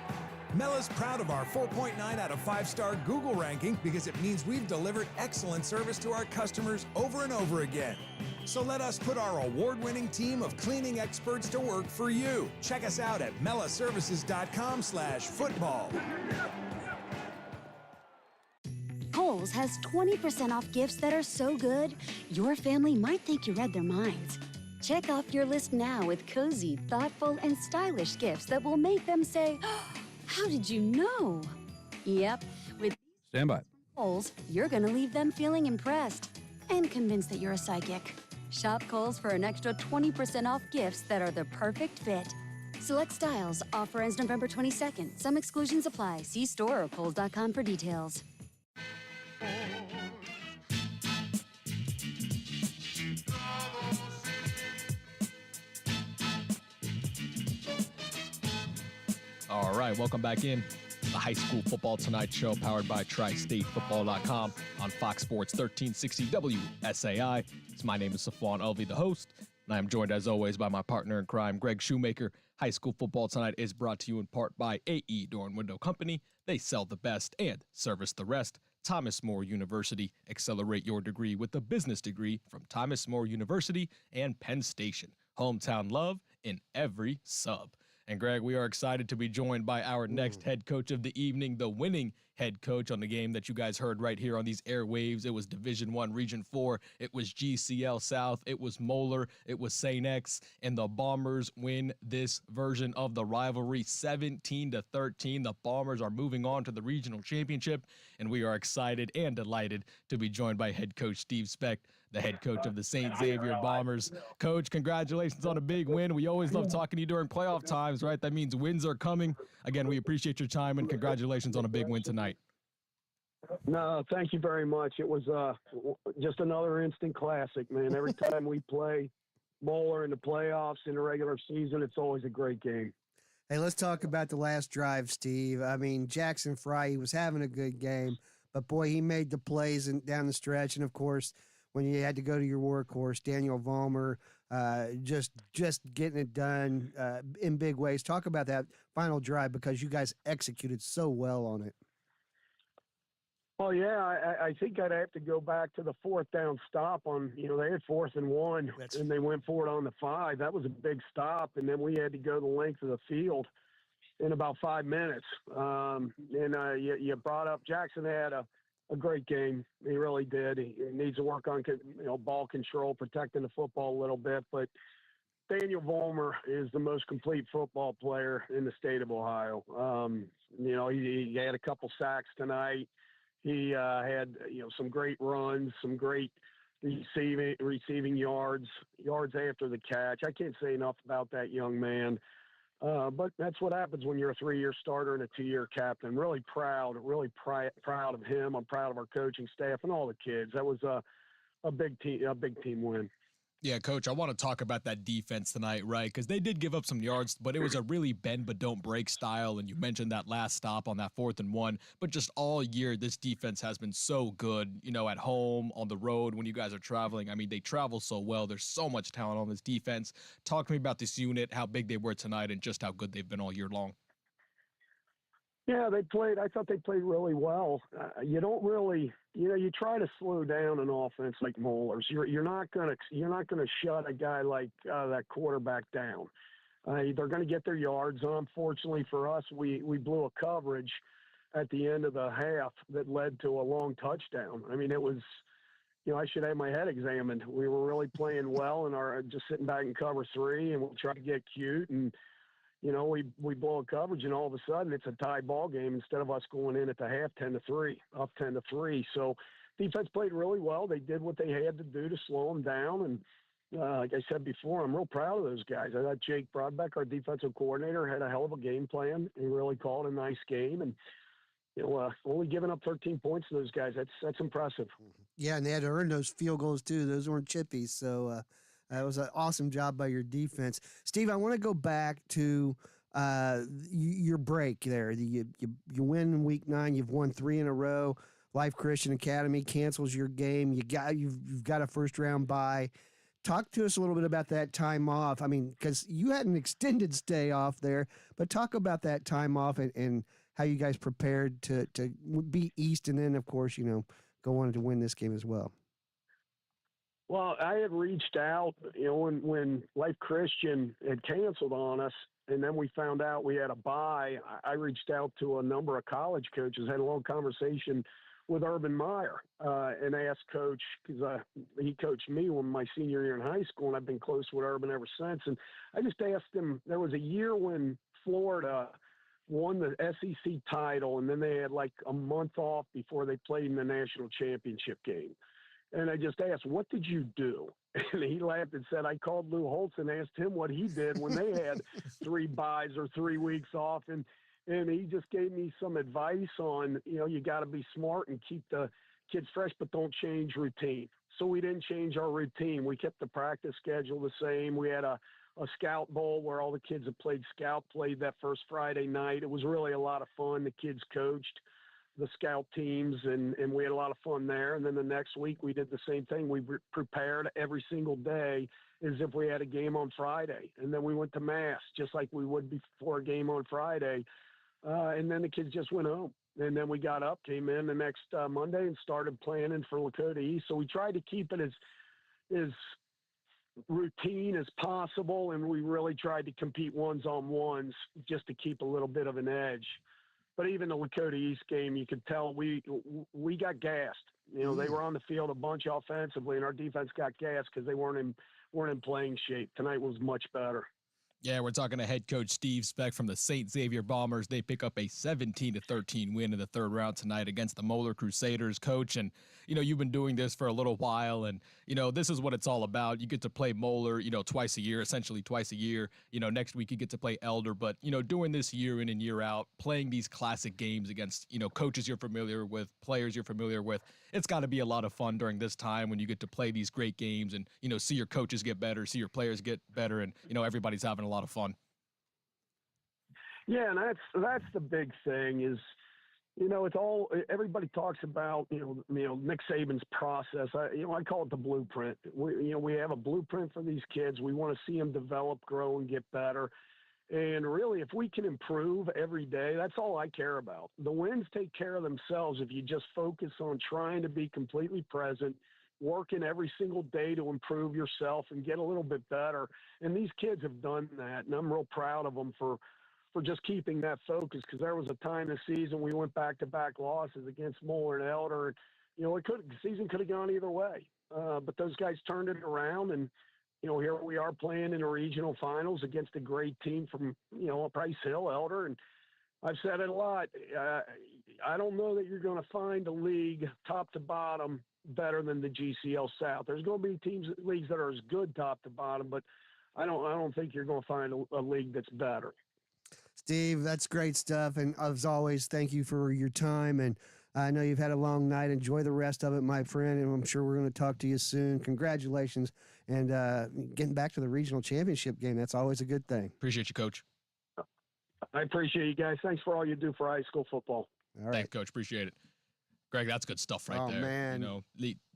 Mela's proud of our 4.9 out of 5-star Google ranking because it means we've delivered excellent service to our customers over and over again. So let us put our award-winning team of cleaning experts to work for you. Check us out at melaservices.com/football. Kohl's has 20% off gifts that are so good, your family might think you read their minds. Check off your list now with cozy, thoughtful, and stylish gifts that will make them say, "How did you know?" Yep, with Stand by. Kohl's, you're going to leave them feeling impressed and convinced that you're a psychic. Shop Kohl's for an extra 20% off gifts that are the perfect fit. Select styles. Offer ends November 22nd. Some exclusions apply. See store or Kohl's.com for details. All right, welcome back in. The High School Football Tonight Show, powered by TriStateFootball.com on Fox Sports 1360 WSAI. My name is Safwan Alvi, the host, and I am joined, as always, by my partner in crime, Greg Shoemaker. High School Football Tonight is brought to you in part by AE Door and Window Company. They sell the best and service the rest. Thomas More University. Accelerate your degree with a business degree from Thomas More University and Penn Station. Hometown love in every sub. And Greg, we are excited to be joined by our next head coach of the evening, the winning head coach on the game that you guys heard right here on these airwaves. It was Division I, Region 4. It was GCL South. It was Moeller. It was St. X. And the Bombers win this version of the rivalry 17-13. The Bombers are moving on to the regional championship, and we are excited and delighted to be joined by head coach Steve Specht, the head coach of the St. Xavier Bombers. Coach, congratulations on a big win. We always love talking to you during playoff times, right? That means wins are coming. Again, we appreciate your time, and congratulations on a big win tonight. No, thank you very much. It was just another instant classic, man. Every time we play Moeller in the playoffs in the regular season, it's always a great game. Hey, let's talk about the last drive, Steve. I mean, Jackson Fry, he was having a good game, but boy, he made the plays down the stretch. And of course, when you had to go to your workhorse, Daniel Vollmer, just getting it done in big ways. Talk about that final drive because you guys executed so well on it. Oh, yeah, I think I'd have to go back to the fourth down stop on, they had 4th and 1, and they went for it on the 5. That was a big stop, and then we had to go the length of the field in about 5 minutes. You brought up Jackson had a great game. He really did. He needs to work on, ball control, protecting the football a little bit, but Daniel Vollmer is the most complete football player in the state of Ohio. He had a couple sacks tonight. He had, some great runs, some great receiving yards after the catch. I can't say enough about that young man. But that's what happens when you're a 3-year starter and a 2-year captain. Really proud of him. I'm proud of our coaching staff and all the kids. That was a big team win. Yeah, Coach, I want to talk about that defense tonight, right? Because they did give up some yards, but it was a really bend but don't break style. And you mentioned that last stop on that 4th and 1. But just all year, this defense has been so good, at home, on the road, when you guys are traveling. I mean, they travel so well. There's so much talent on this defense. Talk to me about this unit, how big they were tonight, and just how good they've been all year long. Yeah, I thought they played really well. You don't really, you try to slow down an offense like Moeller's. You're not gonna shut a guy like that quarterback down. They're going to get their yards. Unfortunately for us, we blew a coverage at the end of the half that led to a long touchdown. I mean, it was, I should have my head examined. We were really playing well and just sitting back in cover 3, and we tried to get cute and. We blow a coverage, and all of a sudden it's a tie ball game instead of us going in at the half 10-3, up 10-3. So defense played really well. They did what they had to do to slow them down. And like I said before, I'm real proud of those guys. I thought Jake Broadbeck, our defensive coordinator, had a hell of a game plan. He really called a nice game. And, only giving up 13 points to those guys, that's impressive. Yeah, and they had to earn those field goals too. Those weren't chippies. So, that was an awesome job by your defense. Steve, I want to go back to your break there. You win in week 9. You've won 3 in a row. Life Christian Academy cancels your game. You've got a first-round bye. Talk to us a little bit about that time off. I mean, because you had an extended stay off there, but talk about that time off and how you guys prepared to beat East and then, of course, go on to win this game as well. Well, I had reached out, when Life Christian had canceled on us, and then we found out we had a bye. I reached out to a number of college coaches, had a long conversation with Urban Meyer, and asked Coach, because he coached me when my senior year in high school, and I've been close with Urban ever since. And I just asked him, there was a year when Florida won the SEC title, and then they had like a month off before they played in the national championship game. And I just asked, what did you do? And he laughed and said, I called Lou Holtz and asked him what he did when they had 3 buys or 3 weeks off. And he just gave me some advice on, you got to be smart and keep the kids fresh, but don't change routine. So we didn't change our routine. We kept the practice schedule the same. We had a scout bowl where all the kids that played scout played that first Friday night. It was really a lot of fun. The kids coached the scout teams, and we had a lot of fun there. And then the next week we did the same thing. We prepared every single day as if we had a game on Friday. And then we went to mass just like we would before a game on Friday. And then the kids just went home. And then we got up, came in the next Monday and started planning for Lakota East. So we tried to keep it as routine as possible, and we really tried to compete ones-on-ones just to keep a little bit of an edge. But even the Lakota East game, you could tell we got gassed. They were on the field a bunch offensively, and our defense got gassed because they weren't in playing shape. Tonight was much better. Yeah, we're talking to head coach Steve Speck from the St. Xavier Bombers. They pick up a 17-13 win in the third round tonight against the Moeller Crusaders, coach. And, you've been doing this for a little while, and, this is what it's all about. You get to play Moeller, twice a year, essentially twice a year. Next week you get to play Elder. But, doing this year in and year out, playing these classic games against, coaches you're familiar with, players you're familiar with, it's got to be a lot of fun during this time when you get to play these great games and, see your coaches get better, see your players get better, and, everybody's having a lot of fun. Yeah, and that's the big thing is, it's all everybody talks about. Nick Saban's process. I call it the blueprint. We have a blueprint for these kids. We want to see them develop, grow, and get better. And really, if we can improve every day, that's all I care about. The wins take care of themselves if you just focus on trying to be completely present, working every single day to improve yourself and get a little bit better. And these kids have done that, and I'm real proud of them for just keeping that focus, because there was a time this season we went back-to-back losses against Moeller and Elder. And, the season could have gone either way. But those guys turned it around, and, here we are playing in the regional finals against a great team from, Price Hill, Elder. And I've said it a lot. I don't know that you're going to find a league top to bottom better than the GCL South. There's going to be leagues that are as good top to bottom, but I don't think you're going to find a league that's better. Steve, that's great stuff. And as always, thank you for your time. And I know you've had a long night. Enjoy the rest of it, my friend. And I'm sure we're going to talk to you soon. Congratulations. And getting back to the regional championship game, that's always a good thing. Appreciate you, Coach. I appreciate you guys. Thanks for all you do for high school football. All right. Thanks, Coach. Appreciate it. Greg, that's good stuff right there. Oh, man.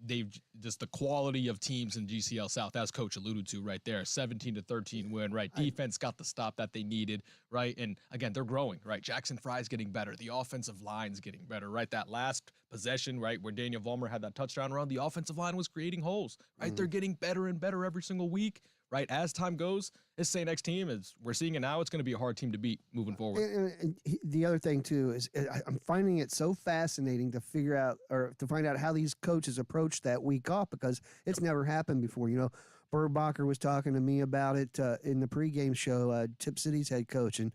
They've just the quality of teams in GCL South, as Coach alluded to right there, 17-13 win, right? Defense got the stop that they needed, right? And again, they're growing, right? Jackson Fry's getting better. The offensive line's getting better, right? That last possession, right, where Daniel Vollmer had that touchdown run, the offensive line was creating holes, right? They're getting better and better every single week, right? As time goes, this St. X team, as we're seeing it now, it's going to be a hard team to beat moving forward. And the other thing, too, is I'm finding it so fascinating to figure out or to find out how these coaches approach that week off, because it's never happened before. Burbacher was talking to me about it in the pregame show, Tip City's head coach and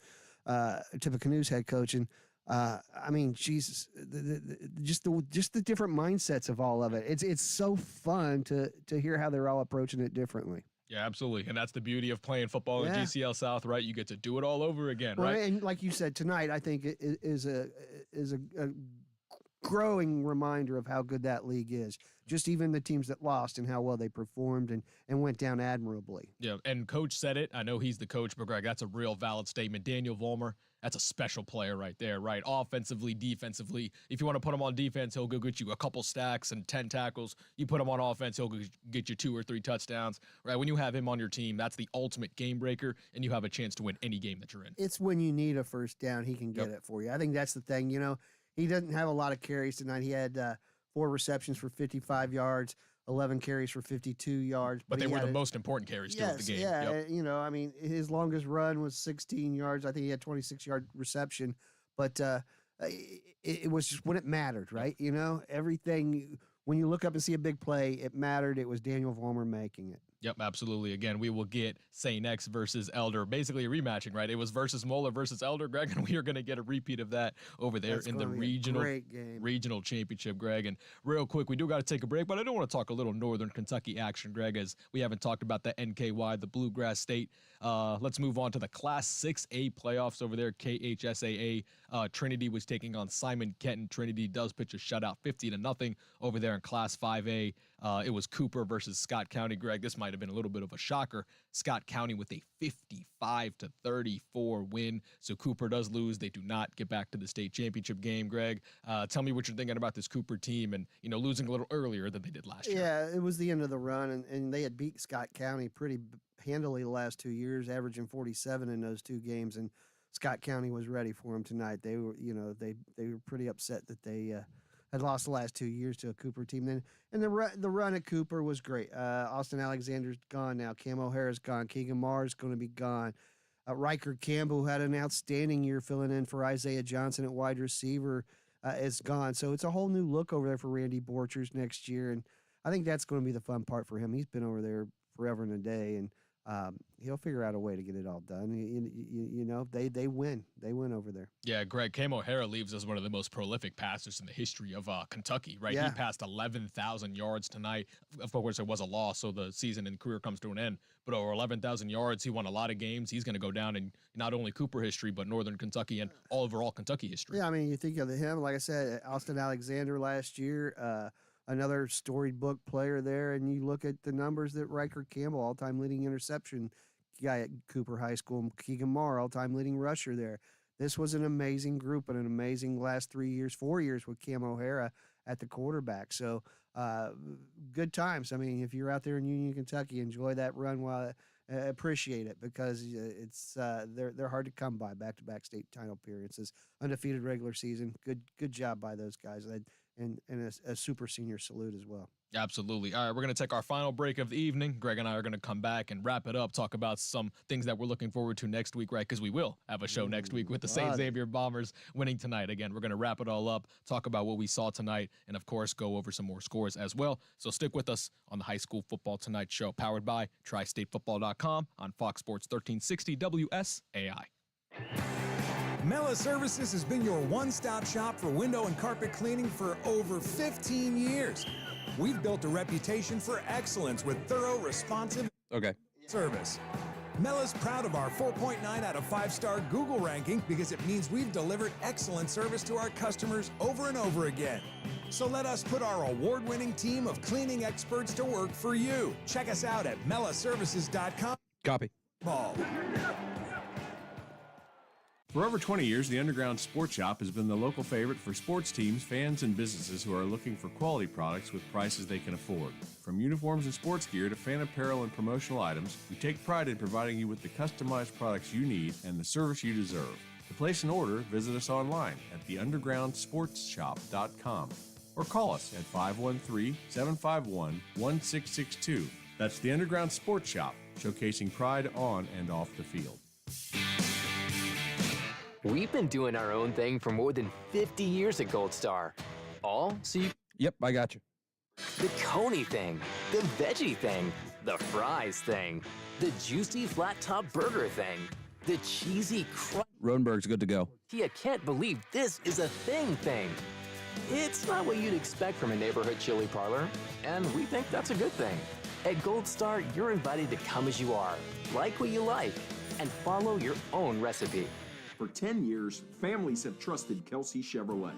Tippecanoe's head coach. And I mean, Jesus, just the different mindsets of all of it. It's so fun to hear how they're all approaching it differently. Yeah, absolutely. And that's the beauty of playing football in GCL South, right? You get to do it all over again, right? And like you said, tonight, I think it is a growing reminder of how good that league is. Just even the teams that lost and how well they performed and went down admirably. Yeah, and Coach said it. I know he's the coach, but Greg, that's a real valid statement. Daniel Vollmer, that's a special player right there, right? Offensively, defensively. If you want to put him on defense, he'll go get you a couple stacks and 10 tackles. You put him on offense, he'll get you 2 or 3 touchdowns, right? When you have him on your team, that's the ultimate game breaker, and you have a chance to win any game that you're in. It's when you need a first down, he can get it for you. I think that's the thing. He doesn't have a lot of carries tonight. He had 4 receptions for 55 yards, 11 carries for 52 yards. But they were the most important carries still of the game. Yeah, I mean, his longest run was 16 yards. I think he had 26-yard reception. But it was just when it mattered, right? Everything, when you look up and see a big play, it mattered. It was Daniel Vollmer making it. Yep, absolutely. Again, we will get St. X versus Elder, basically rematching, right? It was versus Moeller versus Elder, Greg, and we are going to get a repeat of that over there in the regional championship, Greg. And real quick, we do got to take a break, but I do want to talk a little Northern Kentucky action, Greg, as we haven't talked about the NKY, the Bluegrass State. Let's move on to the Class 6A playoffs over there. KHSAA Trinity was taking on Simon Kenton. Trinity does pitch a shutout 50-0 over there in Class 5A. It was Cooper versus Scott County, Greg. This might have been a little bit of a shocker. Scott County with a 55-34 win. So Cooper does lose. They do not get back to the state championship game, Greg. Tell me what you're thinking about this Cooper team and, losing a little earlier than they did last year. Yeah, it was the end of the run, and they had beat Scott County pretty handily the last 2 years, averaging 47 in those 2 games, and Scott County was ready for them tonight. They were, they were pretty upset that they had lost the last 2 years to a Cooper team. Then, and the run at Cooper was great. Austin Alexander's gone now. Cam O'Hara's gone. Keegan Marr's going to be gone. Riker Campbell, who had an outstanding year filling in for Isaiah Johnson at wide receiver, is gone. So it's a whole new look over there for Randy Borchers next year, and I think that's going to be the fun part for him. He's been over there forever and a day, and he'll figure out a way to get it all done. They win. They win over there. Yeah, Greg, Cam O'Hara leaves as one of the most prolific passers in the history of Kentucky, right? Yeah. He passed 11,000 yards tonight. Of course, it was a loss, so the season and career comes to an end. But over 11,000 yards, he won a lot of games. He's going to go down in not only Cooper history, but Northern Kentucky and overall Kentucky history. Yeah, I mean, you think of him, like I said, Austin Alexander last year, another storied book player there, and you look at the numbers that Riker Campbell, all-time leading interception guy at Cooper High School, and Keegan Marr, all-time leading rusher there. This was an amazing group and an amazing last 4 years with Cam O'Hara at the quarterback. So good times. I mean, if you're out there in Union, Kentucky, enjoy that run while appreciate it, because it's they're hard to come by. Back-to-back state title appearances, undefeated regular season. Good job by those guys. And a super senior salute as well. Absolutely. All right, we're going to take our final break of the evening. Greg and I are going to come back and wrap it up, talk about some things that we're looking forward to next week, right? Because we will have a show next week with the St. Xavier Bombers winning tonight. Again, we're going to wrap it all up, talk about what we saw tonight, and, of course, go over some more scores as well. So stick with us on the High School Football Tonight show, powered by TriStateFootball.com on Fox Sports 1360 WSAI. Mela Services has been your one-stop shop for window and carpet cleaning for over 15 years. We've built a reputation for excellence with thorough, responsive service. Mela's proud of our 4.9 out of 5-star Google ranking because it means we've delivered excellent service to our customers over and over again. So let us put our award-winning team of cleaning experts to work for you. Check us out at melaservices.com. Copy. Ball. For over 20 years, the Underground Sports Shop has been the local favorite for sports teams, fans, and businesses who are looking for quality products with prices they can afford. From uniforms and sports gear to fan apparel and promotional items, we take pride in providing you with the customized products you need and the service you deserve. To place an order, visit us online at theundergroundsportsshop.com or call us at 513-751-1662. That's the Underground Sports Shop, showcasing pride on and off the field. We've been doing our own thing for more than 50 years at Gold Star. All so you... Yep, I got you. The Coney thing, the veggie thing, the fries thing, the juicy flat top burger thing, the cheesy crunch... Rodenberg's good to go. You can't believe this is a thing. It's not what you'd expect from a neighborhood chili parlor, and we think that's a good thing. At Gold Star, you're invited to come as you are, like what you like, and follow your own recipe. For 10 years, families have trusted Kelsey Chevrolet.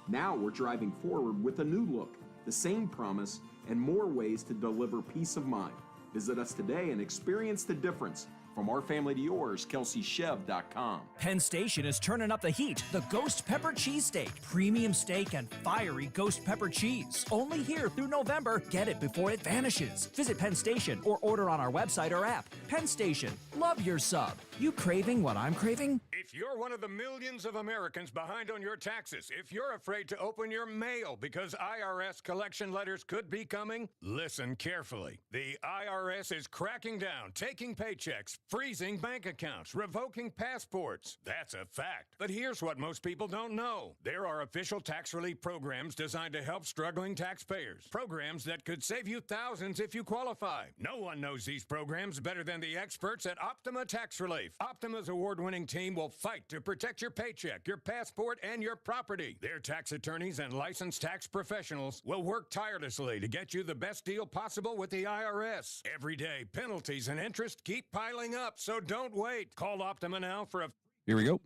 Now we're driving forward with a new look, the same promise, and more ways to deliver peace of mind. Visit us today and experience the difference. From our family to yours, KelseyChev.com. Penn Station is turning up the heat. The Ghost Pepper Cheesesteak. Premium steak and fiery ghost pepper cheese. Only here through November. Get it before it vanishes. Visit Penn Station or order on our website or app. Penn Station. Love your sub. You craving what I'm craving? If you're one of the millions of Americans behind on your taxes, if you're afraid to open your mail because IRS collection letters could be coming, listen carefully. The IRS is cracking down, taking paychecks, freezing bank accounts, revoking passports. That's a fact. But here's what most people don't know. There are official tax relief programs designed to help struggling taxpayers. Programs that could save you thousands if you qualify. No one knows these programs better than the experts at Optima Tax Relief. Optima's award-winning team will fight to protect your paycheck, your passport, and your property. Their tax attorneys and licensed tax professionals will work tirelessly to get you the best deal possible with the IRS. Every day, penalties and interest keep piling up, so don't wait. Call Optima now for a... Here we go.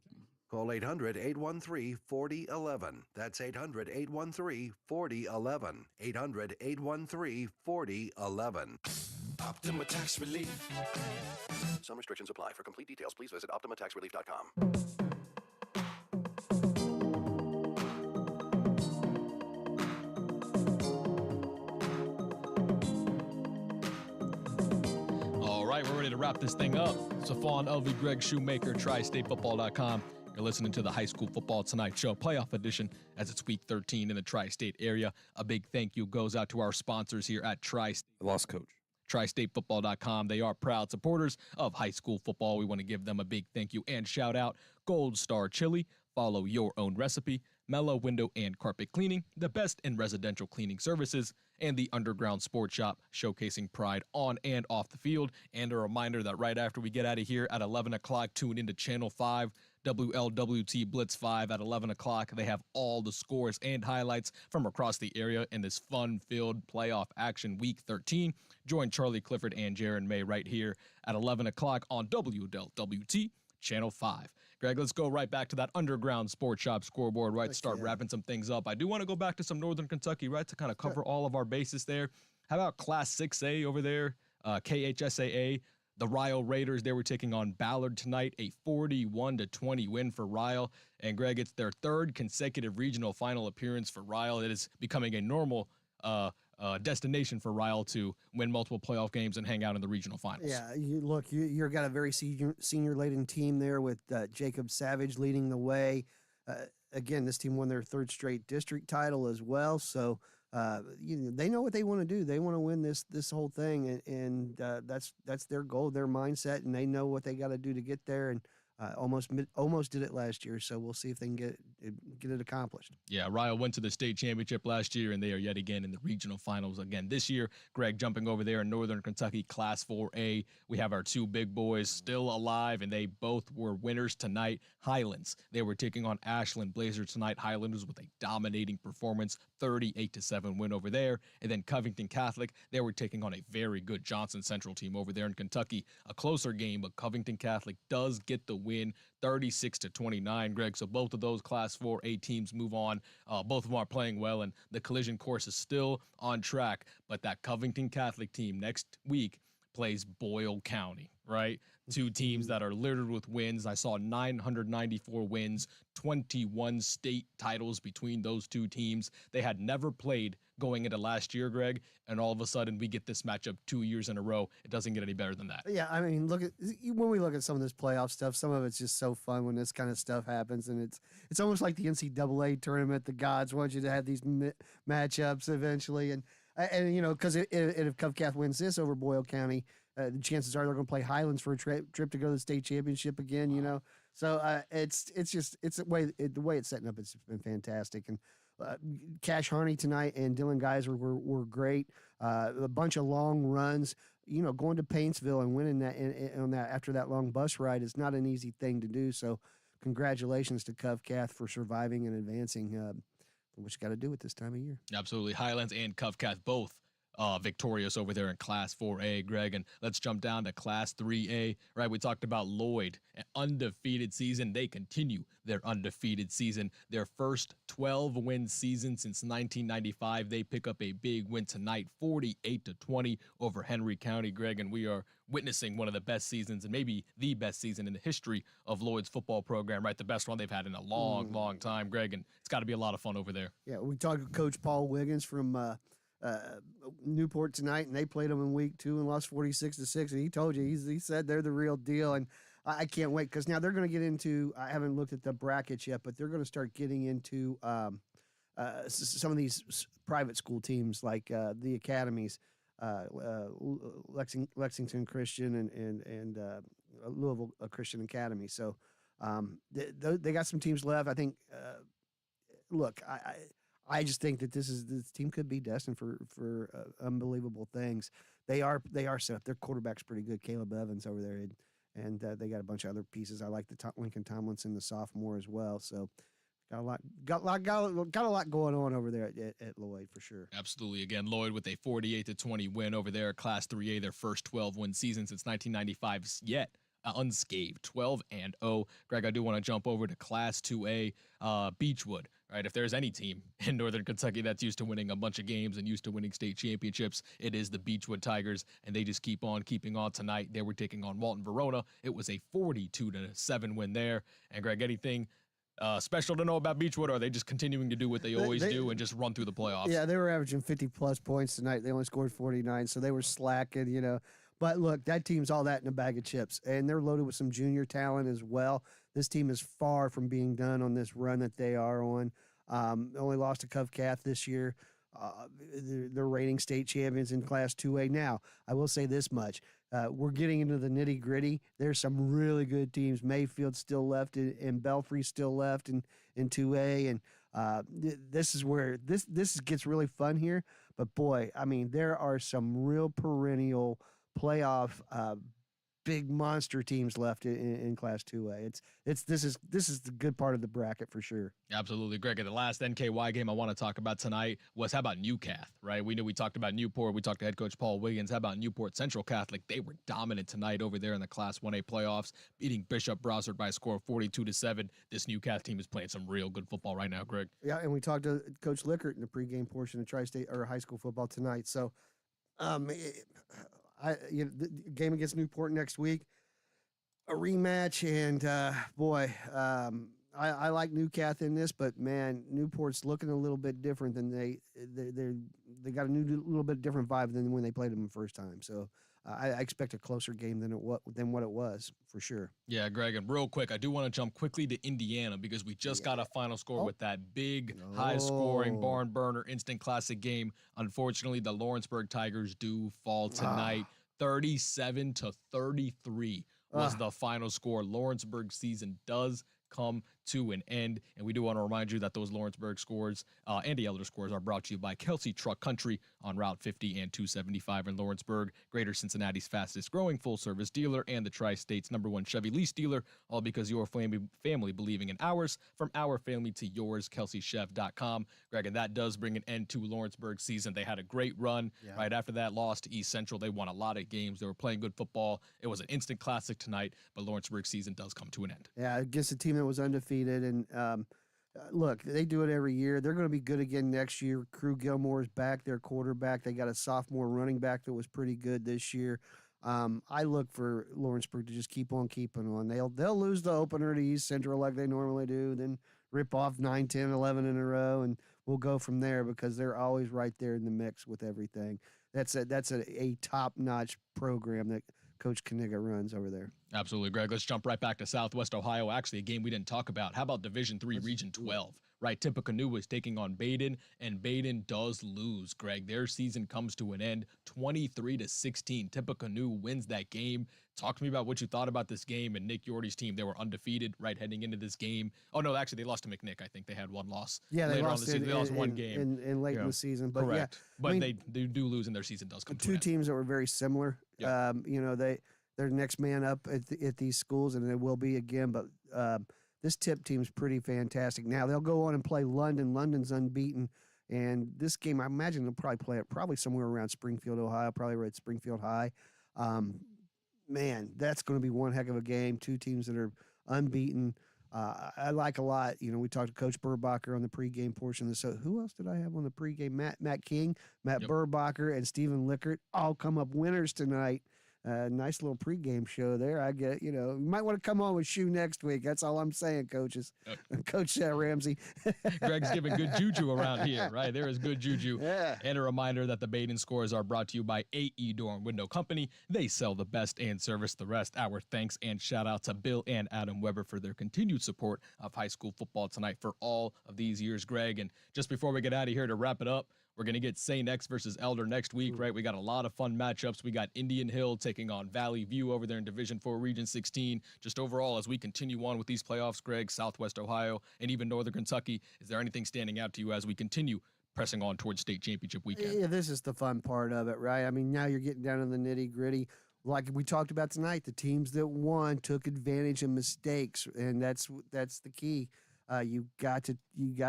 Call 800-813-4011. That's 800-813-4011. 800-813-4011. Optima Tax Relief. Some restrictions apply. For complete details, please visit OptimaTaxRelief.com. All right, we're ready to wrap this thing up. Safon Elvey, Greg Shoemaker, TriStateFootball.com. You're listening to the High School Football Tonight Show playoff edition as it's week 13 in the tri-state area. A big thank you goes out to our sponsors here at Tri-State. Lost coach. TriStateFootball.com. They are proud supporters of high school football. We want to give them a big thank you and shout out. Gold Star Chili. Follow your own recipe. Mellow Window and Carpet Cleaning, the best in residential cleaning services, and the Underground Sports Shop, showcasing pride on and off the field. And a reminder that right after we get out of here at 11 o'clock, tune into Channel 5, WLWT Blitz 5 at 11 o'clock. They have all the scores and highlights from across the area in this fun-filled playoff action week 13. Join Charlie Clifford and Jaron May right here at 11 o'clock on WLWT Channel 5. Greg, let's go right back to that Underground Sports Shop scoreboard, right, to start wrapping some things up. I do want to go back to some Northern Kentucky, right, to kind of cover all of our bases there. How about Class 6A over there, KHSAA? The Ryle Raiders, they were taking on Ballard tonight, a 41-20 win for Ryle. And, Greg, it's their third consecutive regional final appearance for Ryle. It is becoming a normal destination for Ryle to win multiple playoff games and hang out in the regional finals. Yeah, you've got a very senior-laden team there with Jacob Savage leading the way. Again, this team won their third straight district title as well, so they know what they want to do. They want to win this whole thing, and that's their goal, their mindset, and they know what they got to do to get there. And almost did it last year, so we'll see if they can get it accomplished. Yeah, Ryle went to the state championship last year, and they are yet again in the regional finals again this year. Greg, jumping over there in Northern Kentucky, Class 4A, we have our two big boys still alive, and they both were winners tonight. Highlands, they were taking on Ashland Blazers tonight. Highlanders with a dominating performance, 38-7 win over there. And then Covington Catholic, they were taking on a very good Johnson Central team over there in Kentucky. A closer game, but Covington Catholic does get the win, 36-29, Greg. So both of those Class 4A teams move on. Both of them are playing well, and the collision course is still on track. But that Covington Catholic team next week plays Boyle County, right? Two teams that are littered with wins. I saw 994 wins, 21 state titles between those two teams. They had never played going into last year, Greg, and all of a sudden we get this matchup 2 years in a row. It doesn't get any better than that. Yeah, I mean, when we look at some of this playoff stuff, some of it's just so fun when this kind of stuff happens, and it's almost like the NCAA tournament. The gods want you to have these matchups eventually, and because if Covcath wins this over Boyle County, the chances are they're going to play Highlands for a trip to go to the state championship again. So it's the way it's setting up. It's been fantastic. And Cash Harney tonight and Dylan Geyser were great. A bunch of long runs. Going to Paintsville and winning that after that long bus ride is not an easy thing to do. So congratulations to Covcath for surviving and advancing. What you got to do at this time of year. Absolutely. Highlands and Covcath both victorious over there in Class 4A, Greg. And let's jump down to Class 3A, right? We talked about Lloyd, an undefeated season. They continue their undefeated season. Their first 12-win season since 1995. They pick up a big win tonight, 48-20 over Henry County, Greg. And we are witnessing one of the best seasons, and maybe the best season in the history of Lloyd's football program, right? The best one they've had in a long, long time, Greg. And it's got to be a lot of fun over there. Yeah, we talked to Coach Paul Wiggins from Newport tonight, and they played them in week 2 and lost 46-6. And he told you, he said they're the real deal. And I can't wait, because now they're going to get into, I haven't looked at the brackets yet, but they're going to start getting into some of these private school teams like the academies, Lexington Christian and Louisville Christian Academy. So they got some teams left. I think. Look, I just think that this team could be destined for unbelievable things. They are set up. Their quarterback's pretty good, Caleb Evans over there, and they got a bunch of other pieces. I like the Lincoln Tomlinson, the sophomore as well. So got a lot going on over there at Lloyd for sure. Absolutely. Again, Lloyd with a 48-20 win over there, Class 3A, their first 12-win season since 1995 yet. Unscathed, 12-0. Greg, I do want to jump over to Class 2A, Beechwood. Right, if there's any team in Northern Kentucky that's used to winning a bunch of games and used to winning state championships, it is the Beechwood Tigers, and they just keep on keeping on tonight. They were taking on Walton Verona. It was a 42-7 win there. And Greg, anything special to know about Beechwood, or are they just continuing to do what they always do and just run through the playoffs? Yeah, they were averaging 50-plus points tonight. They only scored 49, so they were slacking, you know. But look, that team's all that in a bag of chips, and they're loaded with some junior talent as well. This team is far from being done on this run that they are on. Only lost to Covcath this year. They're reigning state champions in Class 2A. Now, I will say this much. We're getting into the nitty-gritty. There's some really good teams. Mayfield still left, and Belfry still left in 2A. And this is where this gets really fun here. But, boy, I mean, there are some real perennial playoff big monster teams left in Class 2A. This is the good part of the bracket for sure. Absolutely, Greg. And the last NKY game I want to talk about tonight was how about Newcath, right? We talked about Newport. We talked to head coach Paul Wiggins. How about Newport Central Catholic? They were dominant tonight over there in the Class 1A playoffs, beating Bishop Brossard by a score of 42-7. This Newcath team is playing some real good football right now, Greg. Yeah, and we talked to Coach Lickert in the pregame portion of Tri-State or high school football tonight. So, the game against Newport next week, a rematch, and I like Newcath in this, but man, Newport's looking a little bit different than they got a little bit different vibe than when they played them the first time. So I expect a closer game than what it was for sure. Yeah, Greg, and real quick, I do want to jump quickly to Indiana because we just got a final score with that big, high-scoring, barn burner, instant classic game. Unfortunately, the Lawrenceburg Tigers do fall tonight. 37-33 was the final score. Lawrenceburg season does come to an end, and we do want to remind you that those Lawrenceburg scores and the other scores are brought to you by Kelsey Truck Country on Route 50 and 275 in Lawrenceburg, Greater Cincinnati's fastest growing full-service dealer and the Tri-State's #1 Chevy lease dealer, all because your family believing in ours. From our family to yours, KelseyChef.com. Greg, and that does bring an end to Lawrenceburg's season. They had a great run. Right after that loss to East Central, they won a lot of games. They were playing good football. It was an instant classic tonight, but Lawrenceburg's season does come to an end. Yeah, against a team that was undefeated. And look, they do it every year. They're going to be good again next year. Crew Gilmore is back, their quarterback. They got a sophomore running back that was pretty good this year. I look for Lawrenceburg to just keep on keeping on. They'll lose the opener to East Central like they normally do, then rip off 9, 10, 11 in a row, and we'll go from there because they're always right there in the mix with everything. That's a top-notch program that Coach Kaniga runs over there. Absolutely, Greg. Let's jump right back to Southwest Ohio. Actually, a game we didn't talk about. How about Division III, Region 12? Right, Tippecanoe was taking on Baden, and Baden does lose, Greg. Their season comes to an end, 23-16. Tippecanoe wins that game. Talk to me about what you thought about this game and Nick Yorty's team. They were undefeated, right, heading into this game. Oh, no, actually, they lost to McNick. I think they had one loss. Yeah, they lost one game. In late in the season. But correct. Yeah, but they do lose, and their season does come to an end. Two teams that were very similar. Yeah. They're next man up at these schools, and they will be again. But this Tip team's pretty fantastic. Now, they'll go on and play London. London's unbeaten. And this game, I imagine they'll probably play it probably somewhere around Springfield, Ohio, probably right at Springfield High. Man, that's going to be one heck of a game. Two teams that are unbeaten. I like a lot. We talked to Coach Burbacher on the pregame portion of this. So who else did I have on the pregame? Matt King, Matt Burbacher, and Stephen Lickert all come up winners tonight. Nice little pregame show there. I get, you might want to come on with Shu next week. That's all I'm saying, coaches. Coach Ramsey. Greg's giving good juju around here, right? There is good juju. Yeah. And a reminder that the Baden scores are brought to you by AE Door and Window Company. They sell the best and service the rest. Our thanks and shout out to Bill and Adam Weber for their continued support of high school football tonight for all of these years, Greg. And just before we get out of here to wrap it up, We're going to get St. X versus Elder next week, right? We got a lot of fun matchups. We got Indian Hill taking on Valley View over there in Division 4 Region 16. Just overall, as we continue on with these playoffs, Greg, Southwest Ohio, and even Northern Kentucky, is there anything standing out to you as we continue pressing on towards state championship weekend? Yeah, this is the fun part of it, right? I mean, now you're getting down to the nitty-gritty. Like we talked about tonight, the teams that won took advantage of mistakes, and that's the key. You got to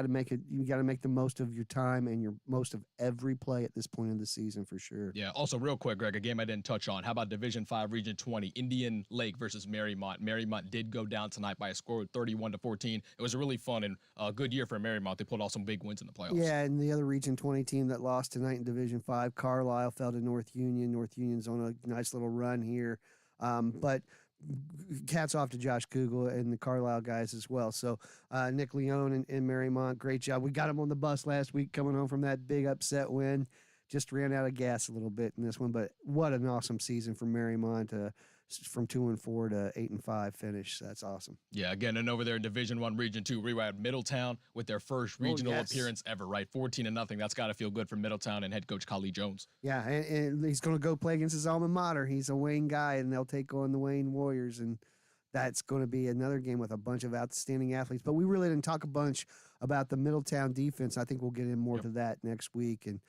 make the most of your time and your most of every play at this point of the season for sure. Yeah. Also, real quick, Greg, a game I didn't touch on. How about Division 5 Region 20, Indian Lake versus Marymount? Marymount did go down tonight by a score of 31-14. It was a really fun and good year for Marymount. They pulled off some big wins in the playoffs. Yeah, and the other Region 20 team that lost tonight in Division 5, Carlisle, fell to North Union. North Union's on a nice little run here, but hats off to Josh Kugel and the Carlisle guys as well. So Nick Leone and Marymount, great job. We got him on the bus last week coming home from that big upset win. Just ran out of gas a little bit in this one, but what an awesome season for Marymount from 2-4 to 8-5 finish. That's awesome. Yeah, again, and over there in Division 1 Region 2, we had Middletown with their first regional appearance ever, right? 14-0. That's got to feel good for Middletown and head coach Kali Jones. Yeah, and he's going to go play against his alma mater. He's a Wayne guy, and they'll take on the Wayne Warriors, and that's going to be another game with a bunch of outstanding athletes. But we really didn't talk a bunch about the Middletown defense. I think we'll get in more to that next week, and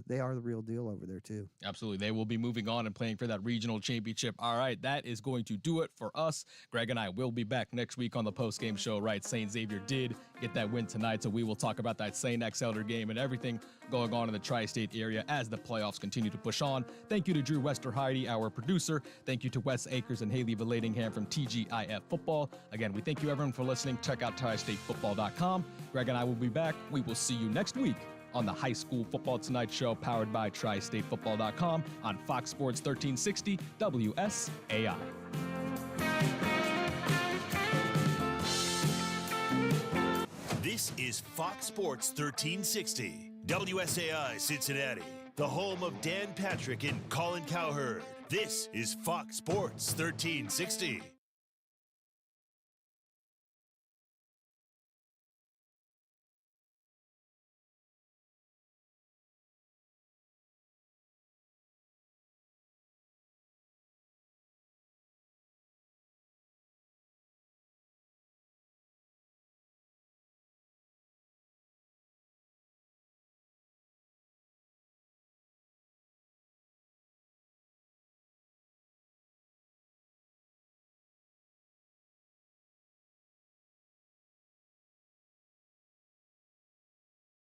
they are the real deal over there too. Absolutely. They will be moving on and playing for that regional championship. All right, that is going to do it for us. Greg and I will be back next week on the post-game show, right? St. Xavier did get that win tonight, so we will talk about that St. X Elder game and everything going on in the tri-state area as the playoffs continue to push on. Thank you to Drew Westerheide, our producer. Thank you to Wes Akers and Haley Valadingham from TGIF Football. Again, we thank you everyone for listening. Check out TriStateFootball.com. Greg and I will be back. We will see you next week on the High School Football Tonight Show, powered by TriStateFootball.com on Fox Sports 1360 WSAI. This is Fox Sports 1360 WSAI Cincinnati, the home of Dan Patrick and Colin Cowherd. This is Fox Sports 1360.